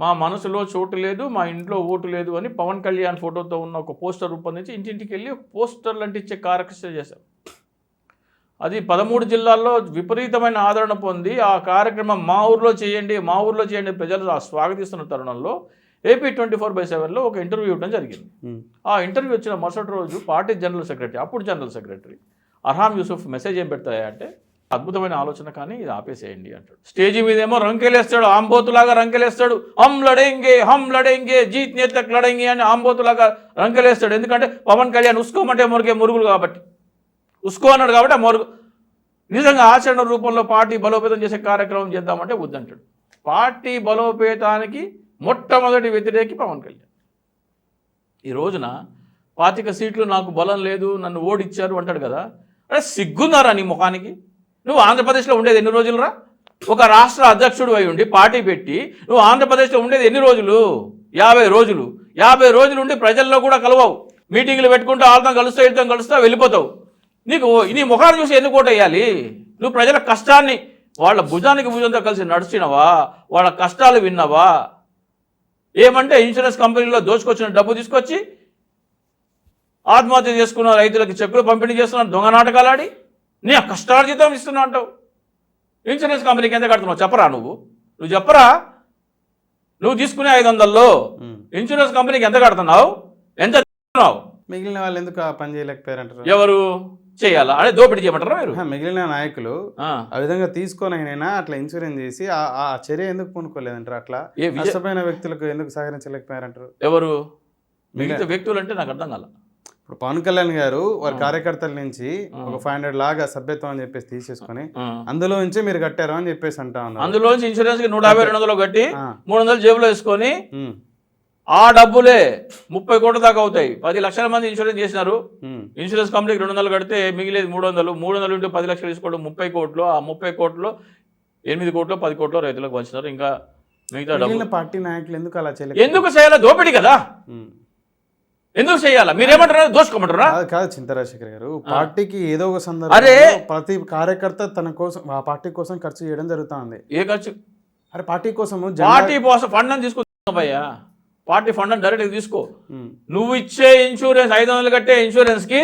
మా మనసులో చోటు లేదు, మా ఇంట్లో ఓటు లేదు అని పవన్ కళ్యాణ్ ఫోటోతో ఉన్న ఒక పోస్టర్ రూపొందించి ఇంటింటికి వెళ్ళి ఒక పోస్టర్లు అంటించే కార్యక్రమం చేశాం. అది 13 జిల్లాల్లో విపరీతమైన ఆదరణ పొంది ఆ కార్యక్రమం మా ఊర్లో చేయండి ప్రజలు స్వాగతిస్తున్న తరుణంలో AP 24/7లో ఒక ఇంటర్వ్యూ ఇవ్వడం జరిగింది. ఆ ఇంటర్వ్యూ వచ్చిన మరుసటి రోజు పార్టీ అప్పుడు జనరల్ సెక్రటరీ అర్హాం యూసుఫ్ మెసేజ్ ఏం పెడతాయంటే, అద్భుతమైన ఆలోచన కానీ ఇది ఆపేసేయండి అంటాడు. స్టేజీ మీదేమో రంకెలేస్తాడు, ఆంబోతులాగా రంకెలేస్తాడు. హమ్ లడేంగే జీత్ నేతక్ లడేంగే అని ఆంబోతులాగా రంకెలేస్తాడు. ఎందుకంటే పవన్ కళ్యాణ్ ఉసుకోమంటే మురిగే మురుగులు కాబట్టి, ఉసుకో అన్నాడు కాబట్టి ఆ మురుగు. నిజంగా ఆచరణ రూపంలో పార్టీ బలోపేతం చేసే కార్యక్రమం చేద్దామంటే వద్దంటాడు. పార్టీ బలోపేతానికి మొట్టమొదటి వ్యతిరేకి పవన్ కళ్యాణ్. ఈ రోజున 25 సీట్లు నాకు బలం లేదు, నన్ను ఓడిచ్చారు అంటాడు కదా. అరే సిగ్గున్నారా నీ ముఖానికి? నువ్వు ఆంధ్రప్రదేశ్లో ఉండేది ఎన్ని రోజులురా? ఒక రాష్ట్ర అధ్యక్షుడు అయి ఉండి పార్టీ పెట్టి నువ్వు ఆంధ్రప్రదేశ్లో ఉండేది ఎన్ని రోజులు? 50 రోజులు. 50 రోజులు ఉండి ప్రజల్లో కూడా కలవవు. మీటింగ్లు పెట్టుకుంటూ వాళ్ళతో కలుస్తా వెళ్ళిపోతావు. నీ ముఖాన్ని చూసి ఎందుకు ఓటేయాలి? నువ్వు ప్రజల కష్టాన్ని వాళ్ళ భుజానికి భుజంతో కలిసి నడిచినవా? వాళ్ళ కష్టాలు విన్నావా? ఏమంటే ఇన్సూరెన్స్ కంపెనీలో దోచుకొచ్చిన డబ్బు తీసుకొచ్చి ఆత్మహత్య చేసుకున్న రైతులకి చెక్కులు పంపిణీ చేస్తున్నావు, దొంగ నాటకాలు ఆడి నీ కష్టార్జితం ఇస్తున్నా అంటావు. ఇన్సూరెన్స్ కంపెనీకి ఎంత కడుతున్నావు చెప్పరా? నువ్వు చెప్పరా? నువ్వు తీసుకునే 500లో ఇన్సూరెన్స్ కంపెనీకి ఎంత కడుతున్నావు? ఎంత తీసుకున్నావు? మిగిలిన వాళ్ళు ఎందుకు ఆ పని చేయలేకపోయారంటారు? ఎవరు చేయాలా? అదే దోపిడీ చేయమంటారా మీరు? మిగిలిన నాయకులు ఆ విధంగా తీసుకొని అట్లా ఇన్సూరెన్స్ చేసి ఆ చర్య ఎందుకు పూనుకోలేదంటారు? అట్లా నష్టపోయిన వ్యక్తులకు ఎందుకు సహకరించలేకపోయారంటారు? ఎవరు మిగతా వ్యక్తులు అంటే నాకు అర్థం కాల. ఇప్పుడు పవన్ కళ్యాణ్ గారు వారి కార్యకర్తల నుంచి ఒక 500 లాగా సభ్యత్వం అని చెప్పేసి తీసేసుకొని అందులో నుంచి మీరు కట్టారు అని చెప్పేసి అంటా ఉన్నారు. అందులో నుంచి ఇన్సూరెన్స్ కి 150-200 కట్టి 300 జేబులో వేసుకొని ఆ డబ్బులే 30 కోట్ల దాకా అవుతాయి. 10 లక్షల మంది ఇన్సూరెన్స్ చేసినారు. ఇన్సూరెన్స్ కంపెనీకి 200 కడితే మిగిలేదు 300 ఇంటూ 10 లక్షలు తీసుకోవడం 30 కోట్లు. ఆ 30 కోట్లు 8 కోట్లు 10 కోట్లు రైతులకు పంచుతారు. ఇంకా మిగతా డబ్బులు పార్టీ నాయకులు ఎందుకు అలా చేయలేదు? ఎందుకు చేయాలి? దోపిడీ కదా. ఎందుకు చేయాలా? మీరేమంటారా? దోచుకోమంటారా? కాదు చింతా రాజశేఖర్ గారు, పార్టీకి ఏదో ఒక సందర్భంలో ప్రతి కార్యకర్త తన కోసం ఆ పార్టీ కోసం ఖర్చు చేయడం జరుగుతా ఉంది. ఏ ఖర్చు? అరే పార్టీ కోసం ఫండ్ అని తీసుకుంటున్నావయ్యా. పార్టీ ఫండ్ అని డైరెక్ట్గా తీసుకో. నువ్వు ఇచ్చే ఇన్సూరెన్స్ 500 కట్టే ఇన్సూరెన్స్కి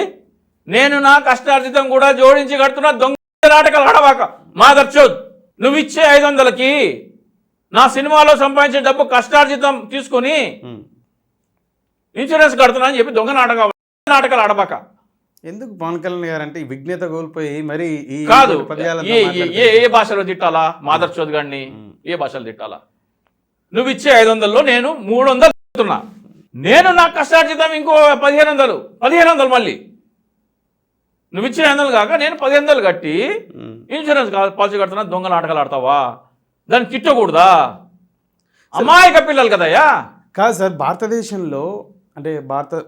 నేను నా కష్టార్జితం కూడా జోడించి కడుతున్నా. దొంగ నాటకాలు ఆడవాక మాదర్చోద్. నువ్వు ఇచ్చే 500కి నా సినిమాలో సంపాదించే డబ్బు కష్టార్జితం తీసుకొని ఇన్సూరెన్స్ కడుతున్నా అని చెప్పి దొంగ నాటకాలు ఆడబాక. ఎందుకు పవన్ కళ్యాణ్ గారు అంటే విఘ్నత కోల్పోయి మరి కాదు ఏ భాషలో తిట్టాలా? మాదర్చోద్ గారిని ఏ భాషలో తిట్టాలా? నువ్వు ఇచ్చే 500లో నేను 300 కడుతున్నా. నేను నా కష్టార్జితం ఇంకో 1500 మళ్ళీ నువ్వు ఇచ్చే 500 కాక నేను 1500 కట్టి ఇన్సూరెన్స్ పాలసీ కడుతున్నా. దొంగ నాటకాలు ఆడతావా? దాన్ని తిట్టకూడదా? అమాయక పిల్లలు కదయ్యా. కాదు సార్, భారతదేశంలో అంటే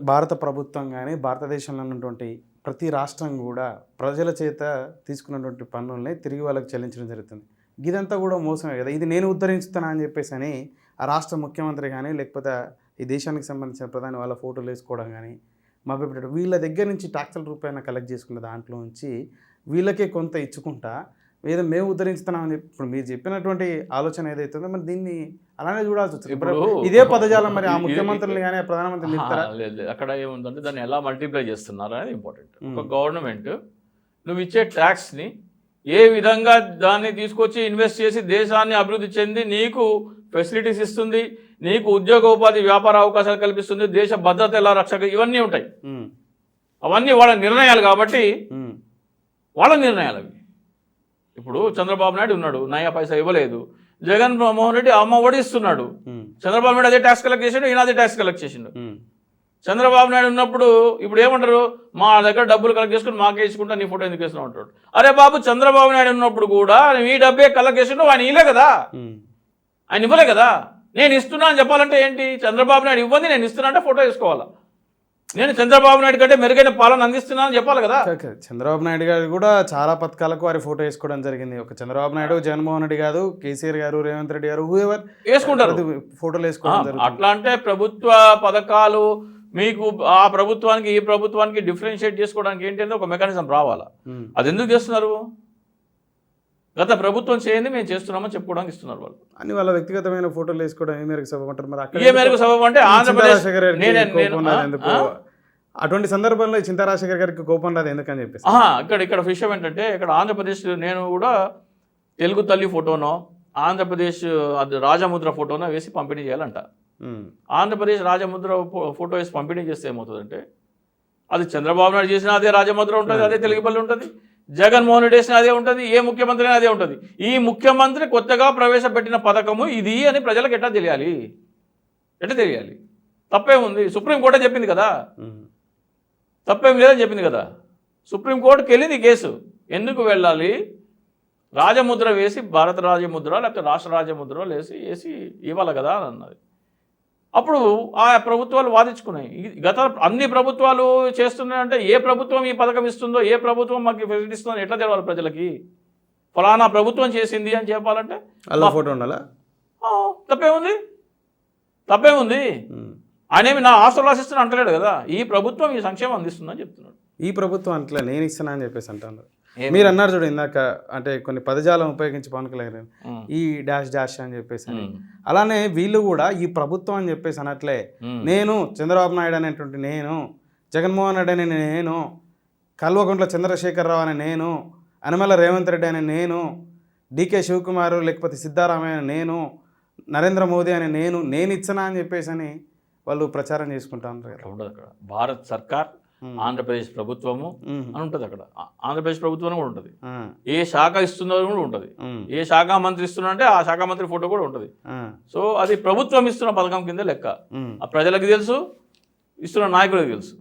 భారత ప్రభుత్వం కానీ భారతదేశంలో ఉన్నటువంటి ప్రతి రాష్ట్రం కూడా ప్రజల చేత తీసుకున్నటువంటి పన్నుల్ని తిరిగి వాళ్ళకి చెల్లించడం జరుగుతుంది. ఇదంతా కూడా మోసమే కదా. ఇది నేను ఉద్ధరించుతానా అని చెప్పేసి అని ఆ రాష్ట్ర ముఖ్యమంత్రి కానీ లేకపోతే ఈ దేశానికి సంబంధించిన ప్రధాని వాళ్ళ ఫోటోలు వేసుకోవడం కానీ మభ్యపెట్టడం, వీళ్ళ దగ్గర నుంచి ట్యాక్సుల రూపాయన కలెక్ట్ చేసుకున్న దాంట్లో నుంచి వీళ్ళకే కొంత ఇచ్చుకుంటా ఏదో మేము ఉద్ధరించుతున్నామని చెప్పి ఇప్పుడు మీరు చెప్పినటువంటి ఆలోచన ఏదైతే ఉందో మరి దీన్ని అలానే చూడాల్సి వచ్చింది. ఇప్పుడు ఇదే పదజాలం మరి ఆ ముఖ్యమంత్రులు కానీ ప్రధానమంత్రి నిలుపుతారా? లేదు లేదు, అక్కడ ఏముందంటే దాన్ని ఎలా మల్టిప్లై చేస్తున్నారు అనేది ఇంపార్టెంట్. ఒక గవర్నమెంట్ నువ్వు ఇచ్చే ట్యాక్స్ని ఏ విధంగా దాన్ని తీసుకొచ్చి ఇన్వెస్ట్ చేసి దేశాన్ని అభివృద్ధి చెంది నీకు ఫెసిలిటీస్ ఇస్తుంది, నీకు ఉద్యోగోపాధి వ్యాపార అవకాశాలు కల్పిస్తుంది, దేశ భద్రత ఎలా రక్షక, ఇవన్నీ ఉంటాయి. అవన్నీ వాళ్ళ నిర్ణయాలు కాబట్టి వాళ్ళ నిర్ణయాలు అవి. ఇప్పుడు చంద్రబాబు నాయుడు ఉన్నాడు, నయా పైసా ఇవ్వలేదు. జగన్మోహన్ రెడ్డి అమ్మ ఒడి ఇస్తున్నాడు. చంద్రబాబు నాయుడు అదే ట్యాక్స్ కలెక్ట్ చేసిండు, ఈయన అదే ట్యాక్స్ కలెక్ట్ చేసిండు. చంద్రబాబు నాయుడు ఉన్నప్పుడు ఇప్పుడు ఏమంటారు, మా దగ్గర డబ్బులు కలెక్ట్ చేసుకుని మాకే ఇచ్చుకుంటా, నీ ఫోటో ఎందుకు వేస్తున్నావు అంటాడు. అరే బాబు, చంద్రబాబు నాయుడు ఉన్నప్పుడు కూడా ఈ డబ్బే కలెక్ట్ చేసిండు, ఆయన ఇవ్వలే కదా, ఆయన ఇవ్వలే కదా. నేను ఇస్తున్నా అని చెప్పాలంటే ఏంటి? చంద్రబాబు నాయుడు ఇవ్వండి, నేను ఇస్తున్నా అంటే ఫోటో వేసుకోవాలా. నేను చంద్రబాబు నాయుడు కంటే మెరుగైన పాలన అందిస్తున్నా అని చెప్పాలి కదా. చంద్రబాబు నాయుడు గారు కూడా చాలా పథకాలకు వారి ఫోటో వేసుకోవడం జరిగింది. ఒక చంద్రబాబు నాయుడు, జగన్మోహన్ రెడ్డి కాదు, కేసీఆర్ గారు, రేవంత్ రెడ్డి గారు, హూఎవర్ వేసుకుంటారు, ఫోటోలు వేసుకోవడం జరుగుతుంది. అట్లా అంటే ప్రభుత్వ పథకాలు మీకు ఆ ప్రభుత్వానికి ఈ ప్రభుత్వానికి డిఫరెన్షియేట్ చేసుకోవడానికి ఏంటంటే ఒక మెకానిజం రావాలా. అది ఎందుకు చేస్తున్నారు? గత ప్రభుత్వం చేయండి మేము చేస్తున్నామని చెప్పుకోవడానికి ఇస్తున్నారు వాళ్ళు. అని వాళ్ళ వ్యక్తిగతమైన ఫోటోలు వేసుకోవడం ఏ మేరకు సబబు అంటారు? మరి ఏ మేరకు సబబు అంటే ఆంధ్రప్రదేశ్ అటువంటి సందర్భంలో చింతా రాజశేఖర్ గారికి కోపం రాదు ఎందుకని చెప్పేసి ఇక్కడ విషయం ఏంటంటే, ఇక్కడ ఆంధ్రప్రదేశ్ నేను కూడా తెలుగు తల్లి ఫోటోనో ఆంధ్రప్రదేశ్ అది రాజముద్ర ఫోటోనో వేసి పంపిణీ చేయాలంట. ఆంధ్రప్రదేశ్ రాజముద్ర ఫోటో వేసి పంపిణీ చేస్తే ఏమవుతుందంటే, అది చంద్రబాబు నాయుడు చేసిన అదే రాజముద్ర ఉంటుంది, అదే తెలుగుపల్లి ఉంటుంది, జగన్మోహన్ రెడ్డి చేసిన అదే ఉంటుంది, ఏ ముఖ్యమంత్రి అదే ఉంటుంది. ఈ ముఖ్యమంత్రి కొత్తగా ప్రవేశపెట్టిన పథకము ఇది అని ప్రజలకు ఎట్లా తెలియాలి? ఎట్లా తెలియాలి? తప్పేముంది? సుప్రీంకోర్టే చెప్పింది కదా, తప్పేం లేదని చెప్పింది కదా. సుప్రీంకోర్టుకి వెళ్ళింది కేసు. ఎందుకు వెళ్ళాలి? రాజముద్ర వేసి భారత రాజముద్ర లేకపోతే రాష్ట్ర రాజముద్ర వేసి ఇవ్వాలి కదా అని అన్నది. అప్పుడు ఆ ప్రభుత్వాలు వాదించుకున్నాయి. గత అన్ని ప్రభుత్వాలు చేస్తున్నాయంటే ఏ ప్రభుత్వం ఈ పథకం ఇస్తుందో, ఏ ప్రభుత్వం మాకు ఫెసిలిటీ ఇస్తుందో ఎట్లా తెలవాలి ప్రజలకి? ఫలానా ప్రభుత్వం చేసింది అని చెప్పాలంటే అలా ఫోటో ఉండాలా? తప్పేముంది? తప్పేముంది? ఆయనేమి నా ఆస్తులు రాసిస్తున్నా అంటలేడు కదా. ఈ ప్రభుత్వం ఈ సంక్షేమం అందిస్తుందని చెప్తున్నాడు. ఈ ప్రభుత్వం అంటలే, నేను ఇస్తున్నా అని చెప్పేసి అంటున్నారు. మీరు అన్నారు చూడు ఇందాక, అంటే కొన్ని పదజాలం ఉపయోగించి పవన్ కళ్యాణ్ ఈ డాష్ డాష్ అని చెప్పేసి అని, అలానే వీళ్ళు కూడా ఈ ప్రభుత్వం అని చెప్పేసి అనట్లే. నేను చంద్రబాబు నాయుడు అనేటువంటి నేను, జగన్మోహన్ రెడ్డి అనే నేను, కల్వకుంట్ల చంద్రశేఖరరావు అనే నేను, అనమల రేవంత్ రెడ్డి అనే నేను, డికే శివకుమార్ లేకపోతే సిద్ధారామయ్య అనే నేను, నరేంద్ర మోదీ అనే నేను ఇచ్చనా అని చెప్పేసి అని వాళ్ళు ప్రచారం చేసుకుంటా ఉంటారు కదా. ఉండదు అక్కడ. భారత్ సర్కార్, ఆంధ్రప్రదేశ్ ప్రభుత్వము అని ఉంటుంది. అక్కడ ఆంధ్రప్రదేశ్ ప్రభుత్వం కూడా ఉంటుంది. ఏ శాఖ ఇస్తుందో కూడా ఉంటుంది. ఏ శాఖ మంత్రి ఇస్తున్నారంటే ఆ శాఖ మంత్రి ఫోటో కూడా ఉంటుంది. సో అది ప్రభుత్వం ఇస్తున్న పథకం కింద లెక్క. ఆ ప్రజలకు తెలుసు, ఇస్తున్న నాయకులకు తెలుసు.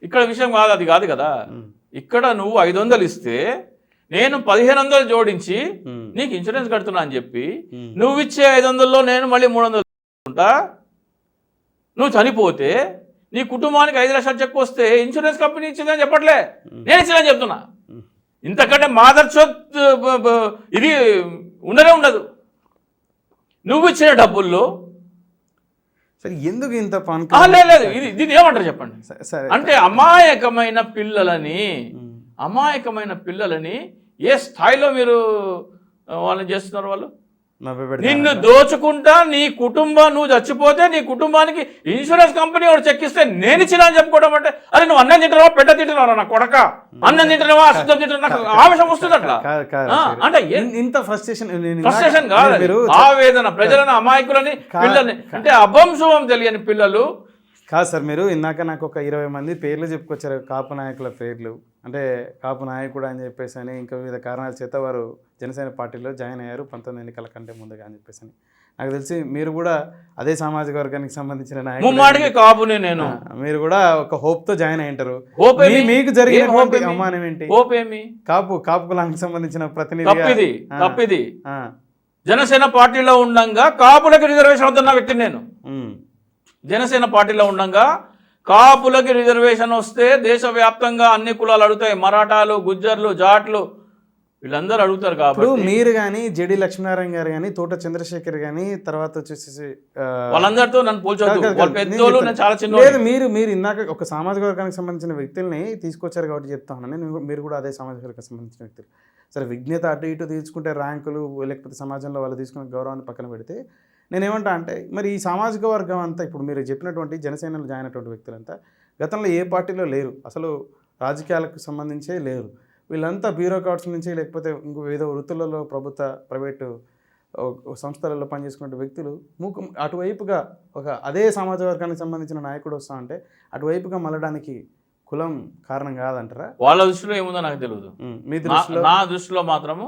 ఇక్కడ విషయం కాదు, అది కాదు కదా. ఇక్కడ నువ్వు 500 ఇస్తే నేను 1500 జోడించి నీకు ఇన్సూరెన్స్ కడుతున్నా అని చెప్పి నువ్వు ఇచ్చే 500లో నేను మళ్ళీ 300 ఉంటా. నువ్వు చనిపోతే నీ కుటుంబానికి 5 లక్షలు చెక్ వస్తే ఇన్సూరెన్స్ కంపెనీ ఇచ్చిందని చెప్పట్లే, నేను ఇచ్చిందని చెప్తున్నా. ఇంతకంటే మాదర్చోత్ ఇది ఉండనే ఉండదు. నువ్వు ఇచ్చిన డబ్బుల్లో సరే ఎందుకు ఇంత లేదు, ఇది దీన్ని ఏమంటారు చెప్పండి. అంటే అమాయకమైన పిల్లలని ఏ స్థాయిలో మీరు వాళ్ళని చేస్తున్నారు? వాళ్ళు నిన్ను దోచుకుంటా, నీ కుటుంబం, నువ్వు చచ్చిపోతే నీ కుటుంబానికి ఇన్సూరెన్స్ కంపెనీ వాడు చెక్కిస్తే నేను ఇచ్చినా అని చెప్పుకోవడం అంటే, అరే నువ్వు అన్నం తింటున్నావా, పెట్ట తింటున్నావా, నా కొడక అన్నం తింటున్నావా, అశుద్ధం తింటున్నా, నాకు ఆవేశం వస్తుంది అట్లా. అంటే ఇంత ఫ్రస్ట్రేషన్ కాదు, ఆవేదన. ప్రజలను, అమాయకులని, పిల్లల్ని, అంటే అభంశుభం తెలియని పిల్లలు కాదు సార్. మీరు ఇందాక నాకు ఒక 20 మంది పేర్లు చెప్పుకొచ్చారు, కాపు నాయకుల పేర్లు. అంటే కాపు నాయకుడు అని చెప్పేసి అని, ఇంకా వివిధ కారణాల చేత వారు జనసేన పార్టీలో జాయిన్ అయ్యారు 19 ఎన్నికల కంటే ముందుగా అని చెప్పేసి అని. నాకు తెలిసి మీరు కూడా అదే సామాజిక వర్గానికి సంబంధించిన నాయకుడు కాపునే. నేను మీరు కూడా ఒక హోప్తో జాయిన్ అయ్యి ఉంటారు. మీకు జరిగిన అవమానం ఏంటి? కాపు కులానికి సంబంధించిన ప్రతినిధి తప్పిది. జనసేన పార్టీలో ఉండంగా కాపులకు రిజర్వేషన్ అవుతున్న వ్యక్తి నేను. జనసేన పార్టీలో ఉండంగా కాపులకి రిజర్వేషన్ వస్తే దేశవ్యాప్తంగా అన్ని కులాలు అడుగుతాయి. మరాఠాలు, గుజ్జర్లు, జాట్లు, వీళ్ళందరూ అడుగుతారు ఇప్పుడు కాబట్టి మీరు కానీ జెడి లక్ష్మీనారాయణ గారు కానీ తోట చంద్రశేఖర్ కానీ తర్వాత వచ్చేసి వాళ్ళందరితో నన్ను పోల్చొద్దు. కాదు, వాళ్ళు నేను పెద్దోళ్ళు, చెప్తాను. నేను చాలా చిన్న. లేదు, మీరు ఇందాక ఒక సామాజిక వర్గానికి సంబంధించిన వ్యక్తుల్ని తీసుకొచ్చారు కాబట్టి చెప్తా ఉన్నాను. మీరు కూడా అదే సామాజిక వర్గానికి సంబంధించిన వ్యక్తులు. సరే, విజ్ఞత అటు ఇటు తీసుకుంటే ర్యాంకులు లేకపోతే సమాజంలో వాళ్ళు తీసుకునే గౌరవాన్ని పక్కన పెడితే నేనేమంటా అంటే మరి ఈ సామాజిక వర్గం అంతా ఇప్పుడు మీరు చెప్పినటువంటి జనసేనలో జాయిన్ అయినటువంటి వ్యక్తులంతా గతంలో ఏ పార్టీలో లేరు, అసలు రాజకీయాలకు సంబంధించే లేరు. వీళ్ళంతా బ్యూరోక్రాట్స్ నుంచి లేకపోతే ఇంకో ఏదో వృత్తులలో ప్రభుత్వ ప్రైవేటు సంస్థలలో పనిచేసుకునే వ్యక్తులు అటువైపుగా ఒక అదే సమాజ వర్గానికి సంబంధించిన నాయకుడు వస్తా అంటే అటువైపుగా మళ్ళడానికి కులం కారణం కాదంటారా? వాళ్ళ దృష్టిలో ఏముందో నాకు తెలియదు. మీ దృష్టిలో? నా దృష్టిలో మాత్రము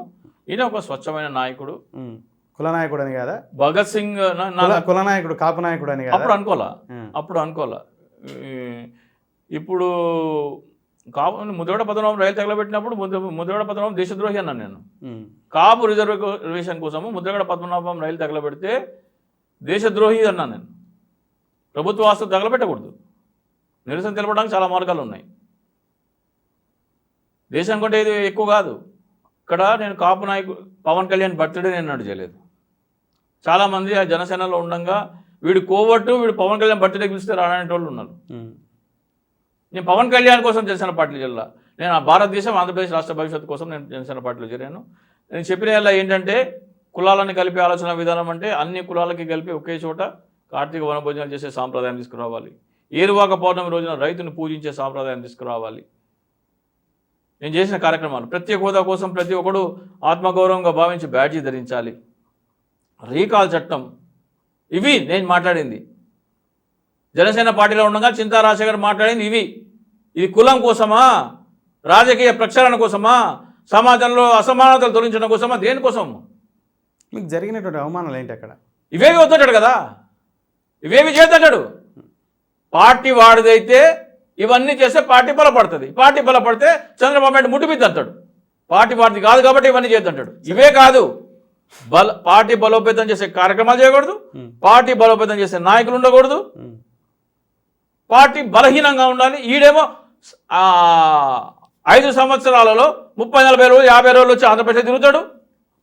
ఈయన ఒక స్వచ్ఛమైన నాయకుడు. కుల నాయకుడు అని కాదా? భగత్ సింగ్ కుల నాయకుడు, కాపు నాయకుడు అని కాదా? అప్పుడు అనుకోలా. ఇప్పుడు ముద్రగడ పద్మనాభం రైలు తగలబెట్టినప్పుడు ముద్రగడ పద్మనాభం దేశద్రోహి అన్నాను నేను. కాపు రిజర్వేషన్ కోసము ముద్రగడ పద్మనాభం రైలు తగలబెడితే దేశద్రోహి అన్నాను నేను. ప్రభుత్వ ఆస్తులు తగలబెట్టకూడదు. నిరసన తెలపడానికి చాలా మార్గాలు ఉన్నాయి. దేశం కంటే ఇది ఎక్కువ కాదు. ఇక్కడ నేను కాపు నాయకుడు పవన్ కళ్యాణ్ బర్త్డే నేను నాడు చేయలేదు. చాలామంది ఆ జనసేనలో ఉండగా వీడు కోవట్టు, వీడు పవన్ కళ్యాణ్ బర్త్డే పిలిస్తే రాననేటోళ్ళు ఉన్నారు. నేను పవన్ కళ్యాణ్ కోసం జనసేన పార్టీలో చేరాల. నేను ఆ భారతదేశం ఆంధ్రప్రదేశ్ రాష్ట్ర భవిష్యత్తు కోసం నేను జనసేన పార్టీలో చేరాను. నేను చెప్పిన ఏంటంటే కులాలను కలిపే ఆలోచన విధానం అంటే అన్ని కులాలకి కలిపి ఒకే చోట కార్తీక వనభోజనాలు చేసే సాంప్రదాయం తీసుకురావాలి. ఏరువాక పౌర్ణమి రోజున రైతును పూజించే సాంప్రదాయం తీసుకురావాలి. నేను చేసిన కార్యక్రమాలు ప్రత్యేక హోదా కోసం ప్రతి ఒక్కడు ఆత్మగౌరవంగా భావించి బ్యాడ్జీ ధరించాలి. రీకాల్ చట్టం, ఇవి నేను మాట్లాడింది. జనసేన పార్టీలో ఉండగా చింతా రాజశేఖర్ మాట్లాడింది ఇవి. ఇది కులం కోసమా, రాజకీయ ప్రక్షాళన కోసమా, సమాజంలో అసమానతలు తొలగించడం కోసమా, దేనికోసం? మీకు జరిగినటువంటి అవమానాలు ఏంటి అక్కడ? ఇవేవి వద్దంటాడు కదా, ఇవేవి చేద్దంటాడు. పార్టీ వాడిదైతే ఇవన్నీ చేస్తే పార్టీ బలపడుతుంది. పార్టీ బలపడితే చంద్రబాబు నాయుడు ముట్టిపిద్ది అంటాడు. పార్టీ వాడిది కాదు కాబట్టి ఇవన్నీ చేద్దంటాడు. ఇవే కాదు, పార్టీ బలోపేతం చేసే కార్యక్రమాలు చేయకూడదు, పార్టీ బలోపేతం చేసే నాయకులు ఉండకూడదు, పార్టీ బలహీనంగా ఉండాలి. ఈడేమో 5 సంవత్సరాలలో 30-40 రోజులు 50 రోజులు వచ్చి ఆంధ్రప్రదేశ్ తిరుగుతాడు.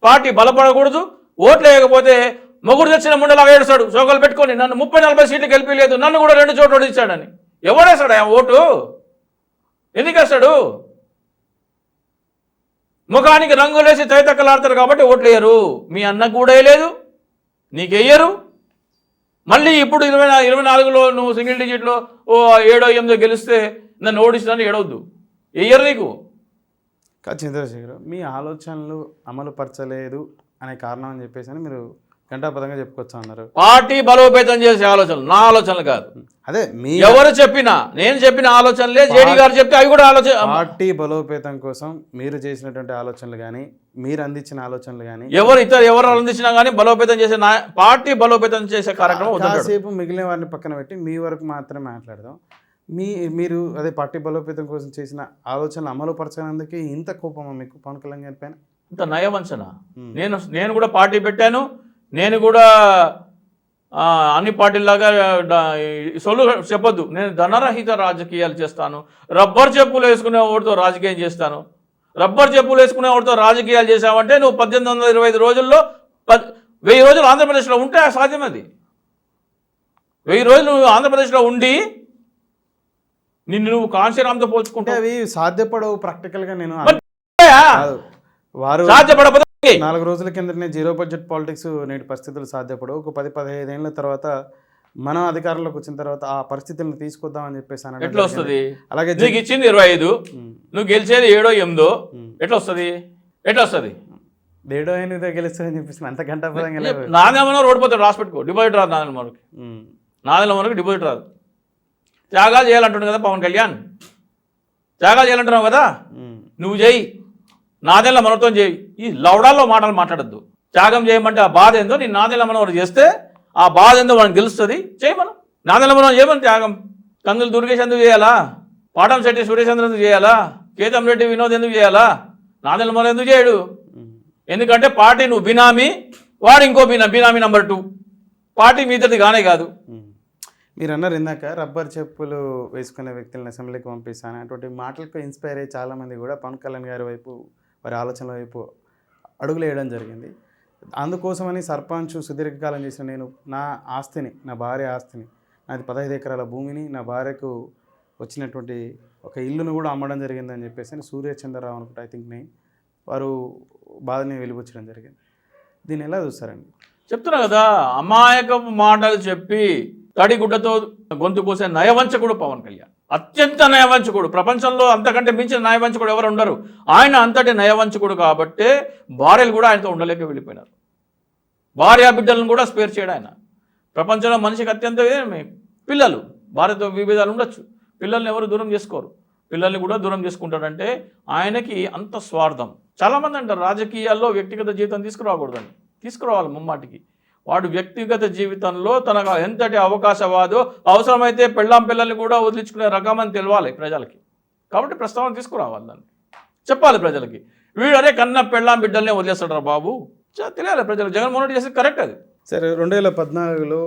పార్టీ బలపడకూడదు. ఓట్లు వేయకపోతే మొగుడు తెచ్చిన ముండలాగా ఏడుస్తాడు సోకలు పెట్టుకొని, నన్ను 30-40 సీట్లు గెలిపిలేదు, నన్ను కూడా 2 చోట్ల ఓడించాడని. ఎవడేస్తాడు ఆ ఓటు? ఎందుకు వేస్తాడు? ముఖానికి రంగులేసి తైతక్కలాడతారు కాబట్టి ఓట్లు వేయరు. మీ అన్నకు కూడా వేయలేదు, నీకు వేయరు. మళ్ళీ ఇప్పుడు 24లో నువ్వు సింగిల్ డిజిట్లో 7-8 గెలిస్తే నన్ను ఓడిస్తాను ఏడవద్దు, వేయరు నీకు. చంద్రశేఖర్, మీ ఆలోచనలు అమలు పరచలేదు అనే కారణం అని చెప్పేసి అని మీరు గంటాపదంగా చెప్పుకోవచ్చు అన్నారు. పార్టీ బలోపేతం చేసే ఆలోచనలు నా ఆలోచనలు కాదు. అదే మీ ఎవరు చెప్పినా, నేను చెప్పిన ఆలోచనలే జేడీ గారు చెప్తే అవి కూడా ఆలోచన. పార్టీ బలోపేతం కోసం మీరు చేసినటువంటి ఆలోచనలు కానీ, మీరు అందించిన ఆలోచనలు కానీ, ఎవరు అందించినా కానీ బలోపేతం చేసే పార్టీ బలోపేతం చేసే కార్యక్రమం కాసేపు మిగిలిన వారిని పక్కన పెట్టి మీ వరకు మాత్రమే మాట్లాడదాం. మీరు అదే పార్టీ బలోపేతం కోసం చేసిన ఆలోచనలు అమలు పరచడానికి ఇంత కోపమా మీకు పవన్ కళ్యాణ్ గారి పైన? ఇంత నయవంచన. నేను కూడా పార్టీ పెట్టాను. నేను కూడా అన్ని పార్టీలాగా సొల్లు చెప్పొద్దు. నేను ధనరహిత రాజకీయాలు చేస్తాను. రబ్బర్ చెప్పులు వేసుకునే ఓడితో రాజకీయం చేస్తాను. రబ్బర్ చెప్పులు వేసుకునే ఓడితో రాజకీయాలు చేసావంటే నువ్వు 1825 రోజుల్లో 1000 రోజులు ఆంధ్రప్రదేశ్లో ఉంటే సాధ్యం. అది 1000 రోజులు నువ్వు ఆంధ్రప్రదేశ్లో ఉండి నువ్వు కాంశీరామ్తో పోల్చుకుంటే అవి సాధ్యపడవు ప్రాక్టికల్గా. నేను వారు 4 రోజుల కిందనే జీరో బడ్జెట్ పాలిటిక్స్ నేటి పరిస్థితులు సాధ్యపడవు. ఒక 10-15 ఏళ్ళ తర్వాత మనం అధికారంలోకి వచ్చిన తర్వాత ఆ పరిస్థితులను తీసుకొద్దామని చెప్పేసి ఎట్లా వస్తుంది? అలాగే నీకు ఇచ్చింది 25, నువ్వు గెలిచేది 7-8, ఎట్లా వస్తుంది? 7-8 గెలుస్తుందని చెప్పేసి అంత గంటపదంగా నాదెలమనోహర్ ఓడిపోతాడు. రాసి పెట్టుకో, డిపాజిట్ రాదు నాదెలమనోహర్కి డిపాజిట్ రాదు. త్యాగాలు చేయాలంటున్నావు కదా పవన్ కళ్యాణ్, త్యాగాలు చేయాలంటున్నావు కదా, నువ్వు చేయి. నాదెళ్ల మనతో చేయి. ఈ లౌడాల్లో మాటలు మాట్లాడద్దు. త్యాగం చేయమంటే ఆ బాధ ఏందో నేను నాదెళ్ల మనోహర్ చేస్తే ఆ బాధ ఏందో మనకు తెలుస్తుంది. చేయమను. నాదెళ్ల మనోహర్ చేయమని త్యాగం. కందులు దుర్గేష్ ఎందుకు చేయాలా? పాటం శెట్టి సురేష్ ఎందుకు చేయాలా? కేతం రెడ్డి వినోద్ ఎందుకు చేయాలా? నాదెళ్ల మనోహర్ ఎందుకు చేయడు? ఎందుకంటే పార్టీ నువ్వు బినామీ, వాడు ఇంకో బినామీ నెంబర్ 2. పార్టీ మీ ఇద్దరిది కానే కాదు. మీరు అన్నారు ఇందాక రబ్బర్ చెప్పులు వేసుకునే వ్యక్తులను అసెంబ్లీకి పంపిస్తాను అటువంటి మాటలకు ఇన్స్పైర్ అయ్యి చాలామంది కూడా పవన్ కళ్యాణ్ గారి వైపు వారి ఆలోచనల వైపు అడుగులు వేయడం జరిగింది. అందుకోసమని సర్పంచ్ సుదీర్ఘకాలం చేసిన నేను నా ఆస్తిని, నా భార్య ఆస్తిని, నాది 15 ఎకరాల భూమిని, నా భార్యకు వచ్చినటువంటి ఒక ఇల్లును కూడా అమ్మడం జరిగిందని చెప్పేసి సూర్యచంద్రరావు అనుకుంటే ఐ థింక్ వారు బాధని వెలిబుచ్చడం జరిగింది. దీన్ని ఎలా చూస్తారండి? చెప్తున్నా కదా, అమాయకపు మాటలు చెప్పి తడిగుడ్డతో గొంతు కోసే నయవంచకుడు పవన్ కళ్యాణ్. అత్యంత నయవంచకుడు, ప్రపంచంలో అంతకంటే మించిన నయవంచకుడు ఎవరు ఉండరు. ఆయన అంతటి నయవంచకుడు కాబట్టే భార్యలు కూడా ఆయనతో ఉండలేక వెళ్ళిపోయినారు. భార్య బిడ్డలను కూడా స్పేర్ చేయడం ఆయన. ప్రపంచంలో మనిషికి అత్యంత పిల్లలు, భార్యతో విభేదాలు ఉండొచ్చు, పిల్లల్ని ఎవరు దూరం చేసుకోరు, పిల్లల్ని కూడా దూరం చేసుకుంటాడంటే ఆయనకి అంత స్వార్థం. చాలామంది అంటారు రాజకీయాల్లో వ్యక్తిగత జీవితం తీసుకురాకూడదండి. తీసుకురావాలి ముమ్మాటికి. వాడు వ్యక్తిగత జీవితంలో తనకు ఎంతటి అవకాశవాదో, అవసరమైతే పెళ్ళాం పిల్లల్ని కూడా వదిలించుకునే రకమని తెలవాలి ప్రజలకి. కాబట్టి ప్రస్తావన తీసుకురావాలి, దాన్ని చెప్పాలి ప్రజలకి. వీడు అరే కన్న పెళ్ళాం బిడ్డల్నే వదిలేస్తాడు రా బాబు, తెలియాలి ప్రజలకు. జగన్మోహన్ రెడ్డి చేసేది కరెక్ట్ అది. సరే, 2014లో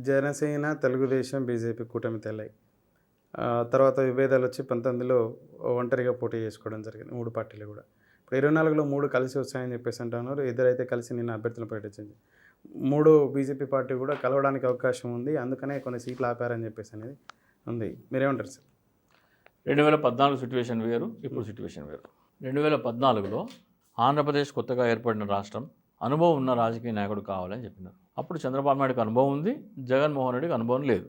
జనసేన, తెలుగుదేశం, బీజేపీ కూటమి తెల్లాయి. తర్వాత విభేదాలు వచ్చి 19లో ఒంటరిగా పోటీ చేసుకోవడం జరిగింది 3 పార్టీలు కూడా. ఇప్పుడు 24లో 3 కలిసి వస్తాయని చెప్పేసి అంటున్నారు. ఇద్దరైతే కలిసి నిన్న అభ్యర్థులను ప్రకటించింది. 3 బీజేపీ పార్టీ కూడా కలవడానికి అవకాశం ఉంది, అందుకనే కొన్ని సీట్లు ఆపారని చెప్పేసి అనేది ఉంది. మీరేమంటారు సార్? 2014 సిట్యువేషన్ వేరు, ఇప్పుడు సిట్యువేషన్ వేరు. 2014లో ఆంధ్రప్రదేశ్ కొత్తగా ఏర్పడిన రాష్ట్రం, అనుభవం ఉన్న రాజకీయ నాయకుడు కావాలని చెప్పినారు. అప్పుడు చంద్రబాబు నాయుడుకి అనుభవం ఉంది, జగన్మోహన్ రెడ్డికి అనుభవం లేదు.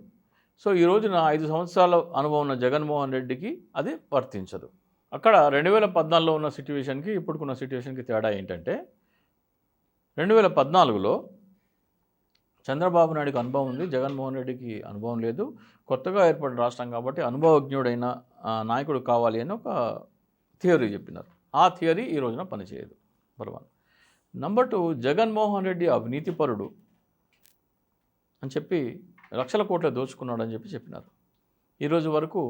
సో ఈ రోజున 5 సంవత్సరాల అనుభవం ఉన్న జగన్మోహన్ రెడ్డికి అది వర్తించదు. అక్కడ 2014లో ఉన్న సిట్యువేషన్కి ఇప్పుడుకున్న సిట్యువేషన్కి తేడా ఏంటంటే, 2014లో చంద్రబాబు నాయుడుకి అనుభవం ఉంది, జగన్మోహన్ రెడ్డికి అనుభవం లేదు. కొత్తగా ఏర్పడిన రాష్ట్రం కాబట్టి అనుభవజ్ఞుడైన నాయకుడు కావాలి అని ఒక థియరీ చెప్పినారు. ఆ థియరీ ఈ రోజున పనిచేయదు. నెంబర్ 1. నెంబర్ 2, జగన్మోహన్ రెడ్డి అవినీతిపరుడు అని చెప్పి లక్షల కోట్ల దోచుకున్నాడని చెప్పినారు. ఈరోజు వరకు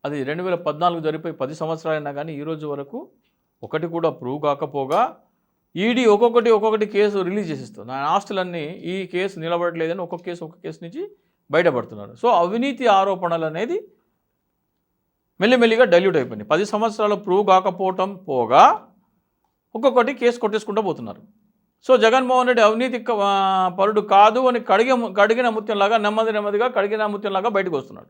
అది 2014 జరిగిపోయి 10 సంవత్సరాలైనా కానీ ఈరోజు వరకు ఒకటి కూడా ప్రూవ్ కాకపోగా ఈడీ ఒక్కొక్కటి కేసు రిలీజ్ చేసిస్తుంది. నా ఆస్తులన్నీ ఈ కేసు నిలబడలేదని ఒక్కొక్క కేసు నుంచి బయటపడుతున్నారు. సో అవినీతి ఆరోపణలు అనేది మెల్లిమెల్లిగా డైల్యూట్ అయిపోయినాయి. 10 సంవత్సరాలు ప్రూవ్ కాకపోవటం పోగా ఒక్కొక్కటి కేసు కొట్టేసుకుంటూ పోతున్నారు. సో జగన్మోహన్ రెడ్డి అవినీతి పరుడు కాదు అని కడిగిన ముత్యంలాగా నెమ్మదిగా కడిగిన ముత్యంలాగా బయటకు వస్తున్నాడు.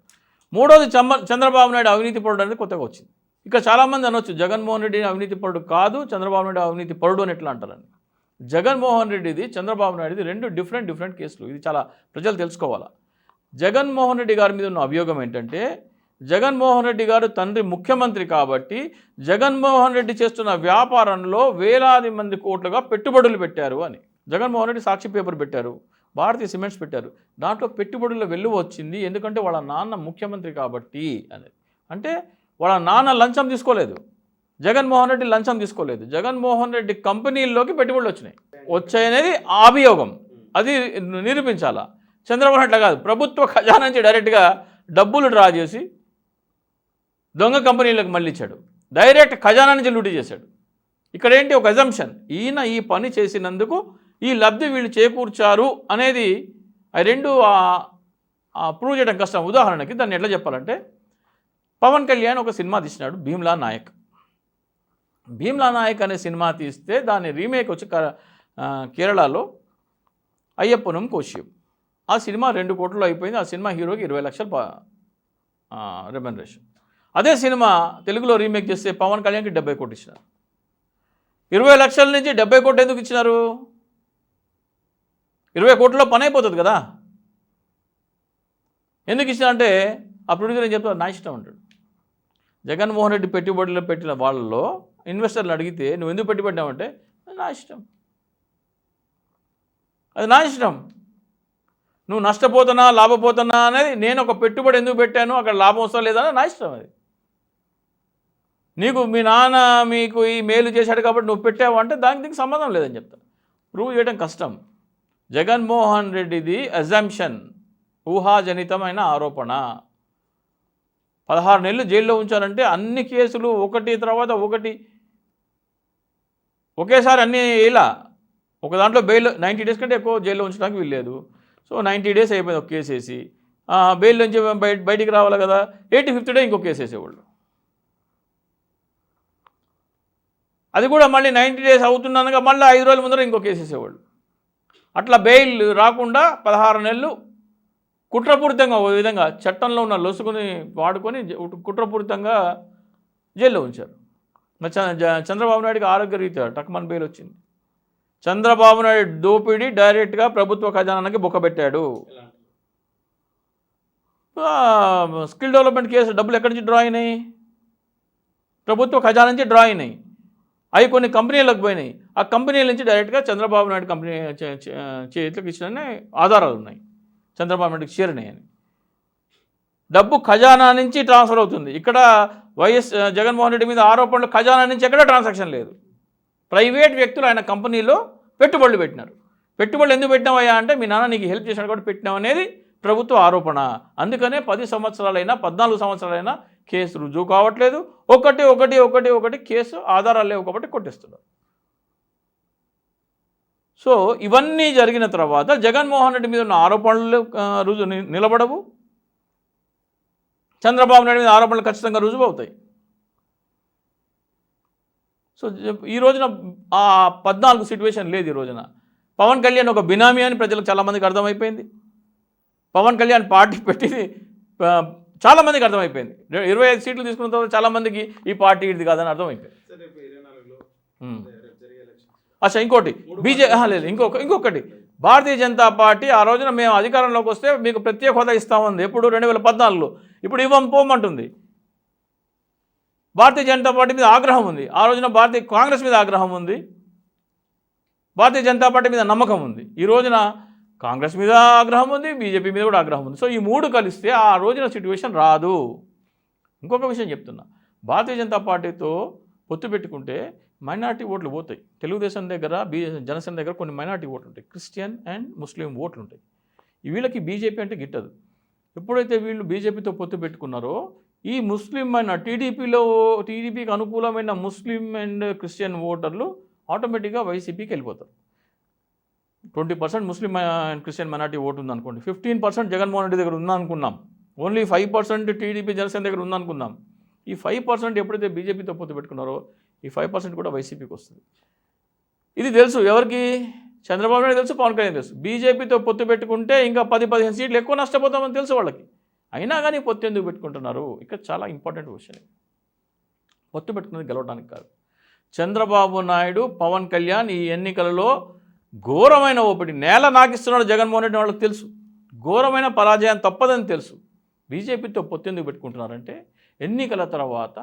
3వది చంద్రబాబు నాయుడు అవినీతి పరుడు అనేది కొత్తగా వచ్చింది. ఇక చాలామంది అనొచ్చు జగన్మోహన్ రెడ్డి అవినీతి పరుడు కాదు, చంద్రబాబు నాయుడు అవినీతి పరుడు అని ఎట్లా అంటారని. జగన్మోహన్ రెడ్డిది, చంద్రబాబు నాయుడుది 2 డిఫరెంట్ కేసులు. ఇది చాలా ప్రజలు తెలుసుకోవాలా. జగన్మోహన్ రెడ్డి గారి మీద ఉన్న అభియోగం ఏంటంటే, జగన్మోహన్ రెడ్డి గారు తండ్రి ముఖ్యమంత్రి కాబట్టి జగన్మోహన్ రెడ్డి చేస్తున్న వ్యాపారంలో వేలాది మంది కోట్లుగా పెట్టుబడులు పెట్టారు అని. జగన్మోహన్ రెడ్డి సాక్షి పేపర్ పెట్టారు, భారతీయ సిమెంట్స్ పెట్టారు. దాంట్లో పెట్టుబడుల వెలువ వచ్చింది ఎందుకంటే వాళ్ళ నాన్న ముఖ్యమంత్రి కాబట్టి అనేది. అంటే వాళ్ళ నాన్న లంచం తీసుకోలేదు, జగన్మోహన్ రెడ్డి లంచం తీసుకోలేదు, జగన్మోహన్ రెడ్డి కంపెనీల్లోకి పెట్టుబడులు వచ్చాయనేది అభియోగం. అది నిరూపించాలా. చంద్రబాబు నాయుడు కాదు, ప్రభుత్వ ఖజానా నుంచి డైరెక్ట్గా డబ్బులు డ్రా చేసి దొంగ కంపెనీలకు మళ్ళీ ఇచ్చాడు, డైరెక్ట్ ఖజానా నుంచి లూటీ చేశాడు. ఇక్కడ ఏంటి ఒక అజంప్షన్, ఈయన ఈ పని చేసినందుకు ఈ లబ్ధి వీళ్ళు చేకూర్చారు అనేది ఆ 2 ప్రూవ్ చేయడం కష్టం. ఉదాహరణకి దాన్ని ఎట్లా చెప్పాలంటే, పవన్ కళ్యాణ్ ఒక సినిమా తీసినాడు భీమ్లా నాయక్. భీమ్లా నాయక్ అనే సినిమా తీస్తే దాని రీమేక్ వచ్చి కేరళలో అయ్యప్పనం కోశ్యం. ఆ సినిమా 2 కోట్లలో అయిపోయింది. ఆ సినిమా హీరోకి 20 లక్షలు రెమ్యునరేషన్. అదే సినిమా తెలుగులో రీమేక్ చేస్తే పవన్ కళ్యాణ్కి 70 కోట్లు ఇచ్చినారు. 20 లక్షల నుంచి 70 కోట్లు ఎందుకు ఇచ్చినారు? 20 కోట్లలో పని అయిపోతుంది కదా. ఎందుకు ఇచ్చినారంటే ఆ ప్రొడ్యూసర్ ఏం చెప్తారు, నా ఇష్టం అంటాడు. జగన్మోహన్ రెడ్డి పెట్టుబడులు పెట్టిన వాళ్ళలో ఇన్వెస్టర్లు అడిగితే నువ్వు ఎందుకు పెట్టుబడినావంటే నా ఇష్టం, అది నా ఇష్టం. నువ్వు నష్టపోతున్నా లాభపోతున్నా అనేది నేను ఒక పెట్టుబడి ఎందుకు పెట్టాను, అక్కడ లాభం వస్తా లేదని నా ఇష్టం. అది నీకు మీ నాన్న మీకు ఈ మేలు చేశాడు కాబట్టి నువ్వు పెట్టావు అంటే దీనికి సంబంధం లేదని చెప్తాను. ప్రూవ్ చేయడం కష్టం. జగన్మోహన్ రెడ్డిది అజంప్షన్, ఊహాజనితమైన ఆరోపణ. 16 నెలలు జైల్లో ఉంచారంటే అన్ని కేసులు ఒకటి తర్వాత ఒకటి ఒకేసారి అన్నీ ఇలా ఒక దాంట్లో బెయిల్ 90 డేస్ కంటే ఎక్కువ జైల్లో ఉంచడానికి వీల్లేదు. సో 90 డేస్ అయిపోయింది ఒక కేసు వేసి, బెయిల్ నుంచి బయటికి రావాలి కదా, 85th డే ఇంకొక కేసు వేసేవాళ్ళు. అది కూడా మళ్ళీ 90 days అవుతుందనగా మళ్ళీ 5 రోజుల ముందర ఇంకో కేసు వేసేవాళ్ళు. అట్లా బెయిల్ రాకుండా 16 నెలలు కుట్రపూరితంగా ఒక విధంగా చట్టంలో ఉన్న లొసుగుని వాడుకొని కుట్రపూరితంగా జైల్లో ఉంచారు. చంద్రబాబు నాయుడికి ఆరోగ్యరీత్యా టక్మన్ బెయిల్ వచ్చింది. చంద్రబాబు నాయుడు దోపిడీ డైరెక్ట్గా ప్రభుత్వ ఖజానాకి బొక్కబెట్టాడు. స్కిల్ డెవలప్మెంట్ కేసు డబ్బులు ఎక్కడి నుంచి డ్రా అయినాయి? ప్రభుత్వ ఖజానా నుంచి డ్రా అయినాయి. అవి కొన్ని కంపెనీలకు పోయినాయి. ఆ కంపెనీల నుంచి డైరెక్ట్గా చంద్రబాబు నాయుడు కంపెనీ చేతిలోకి ఇచ్చిన ఆధారాలు ఉన్నాయి. చంద్రబాబు నాయుడుకి చేరినాయని. డబ్బు ఖజానా నుంచి ట్రాన్స్ఫర్ అవుతుంది. ఇక్కడ వైఎస్ జగన్మోహన్ రెడ్డి మీద ఆరోపణలు ఖజానా నుంచి ఎక్కడ ట్రాన్సాక్షన్ లేదు. ప్రైవేట్ వ్యక్తులు ఆయన కంపెనీలో పెట్టుబడులు పెట్టినారు. పెట్టుబడులు ఎందుకు పెట్టినావయ్యా అంటే మీ నాన్న నీకు హెల్ప్ చేసినాడు కాబట్టి పెట్టినావు అనేది ప్రభుత్వ ఆరోపణ. అందుకనే 10 సంవత్సరాలైనా 14 సంవత్సరాలైనా కేసు రుజువు కావట్లేదు. ఒకటి కేసు ఆధారాలు లేవు కాబట్టి కొట్టేస్తున్నారు. సో ఇవన్నీ జరిగిన తర్వాత జగన్మోహన్ రెడ్డి మీద ఉన్న ఆరోపణలు నిలబడవు. చంద్రబాబు నాయుడు మీద ఆరోపణలు ఖచ్చితంగా రుజువు అవుతాయి. సో ఈ రోజున ఆ 14 సిట్యువేషన్ లేదు. ఈ రోజున పవన్ కళ్యాణ్ ఒక బినామీ అని ప్రజలకు చాలామందికి అర్థమైపోయింది. పవన్ కళ్యాణ్ పార్టీ పెట్టింది చాలామందికి అర్థమైపోయింది. 25 సీట్లు తీసుకున్న తర్వాత చాలామందికి ఈ పార్టీ ఇది కాదని అర్థమైపోయింది. అచ్చా ఇంకోటి లేదు ఇంకొకటి భారతీయ జనతా పార్టీ ఆ రోజున మేము అధికారంలోకి వస్తే మీకు ప్రత్యేక హోదా ఇస్తామంది. ఎప్పుడు 2014లో. ఇప్పుడు పోమంటుంది. భారతీయ జనతా పార్టీ మీద ఆగ్రహం ఉంది. ఆ రోజున కాంగ్రెస్ మీద ఆగ్రహం ఉంది. భారతీయ జనతా పార్టీ మీద నమ్మకం ఉంది. ఈ రోజున కాంగ్రెస్ మీద ఆగ్రహం ఉంది, బీజేపీ మీద కూడా ఆగ్రహం ఉంది. సో ఈ మూడు కలిస్తే ఆ రోజున సిట్యువేషన్ రాదు. ఇంకొక విషయం చెప్తున్నా, భారతీయ జనతా పార్టీతో పొత్తు పెట్టుకుంటే మైనార్టీ ఓట్లు పోతాయి. తెలుగుదేశం దగ్గర జనసేన దగ్గర కొన్ని మైనార్టీ ఓట్లు ఉంటాయి, క్రిస్టియన్ అండ్ ముస్లిం ఓట్లు ఉంటాయి. వీళ్ళకి బీజేపీ అంటే గిట్టదు. ఎప్పుడైతే వీళ్ళు బీజేపీతో పొత్తు పెట్టుకున్నారో ఈ ముస్లిం అయిన టీడీపీకి అనుకూలమైన ముస్లిం అండ్ క్రిస్టియన్ ఓటర్లు ఆటోమేటిక్గా వైసీపీకి వెళ్ళిపోతారు. 20% Muslim and Christian minority vote ఉందనుకోండి, 15% జగన్మోహన్ రెడ్డి దగ్గర ఉందనుకున్నాం, ఓన్లీ 5% టీడీపీ జనసేన దగ్గర ఉందనుకున్నాం. ఈ 5% ఎప్పుడైతే బీజేపీతో పొత్తు పెట్టుకున్నారో ఈ 5% కూడా వైసీపీకి వస్తుంది. ఇది తెలుసు ఎవరికి? చంద్రబాబు నాయుడు తెలుసు, పవన్ కళ్యాణ్ తెలుసు. బీజేపీతో పొత్తు పెట్టుకుంటే ఇంకా 10-15 సీట్లు ఎక్కువ నష్టపోతామని తెలుసు వాళ్ళకి. అయినా కానీ పొత్తు ఎందుకు పెట్టుకుంటున్నారు? ఇక్కడ చాలా ఇంపార్టెంట్ విషయం. పొత్తు పెట్టుకున్నది గెలవడానికి కాదు. చంద్రబాబు నాయుడు, పవన్ కళ్యాణ్ ఈ ఎన్నికలలో ఘోరమైన ఓపిడి నేల నాకిస్తున్నాడు జగన్మోహన్ రెడ్డి. వాళ్ళకి తెలుసు ఘోరమైన పరాజయం తప్పదని తెలుసు. బీజేపీతో పొత్తు ఎందుకు పెట్టుకుంటున్నారంటే ఎన్నికల తర్వాత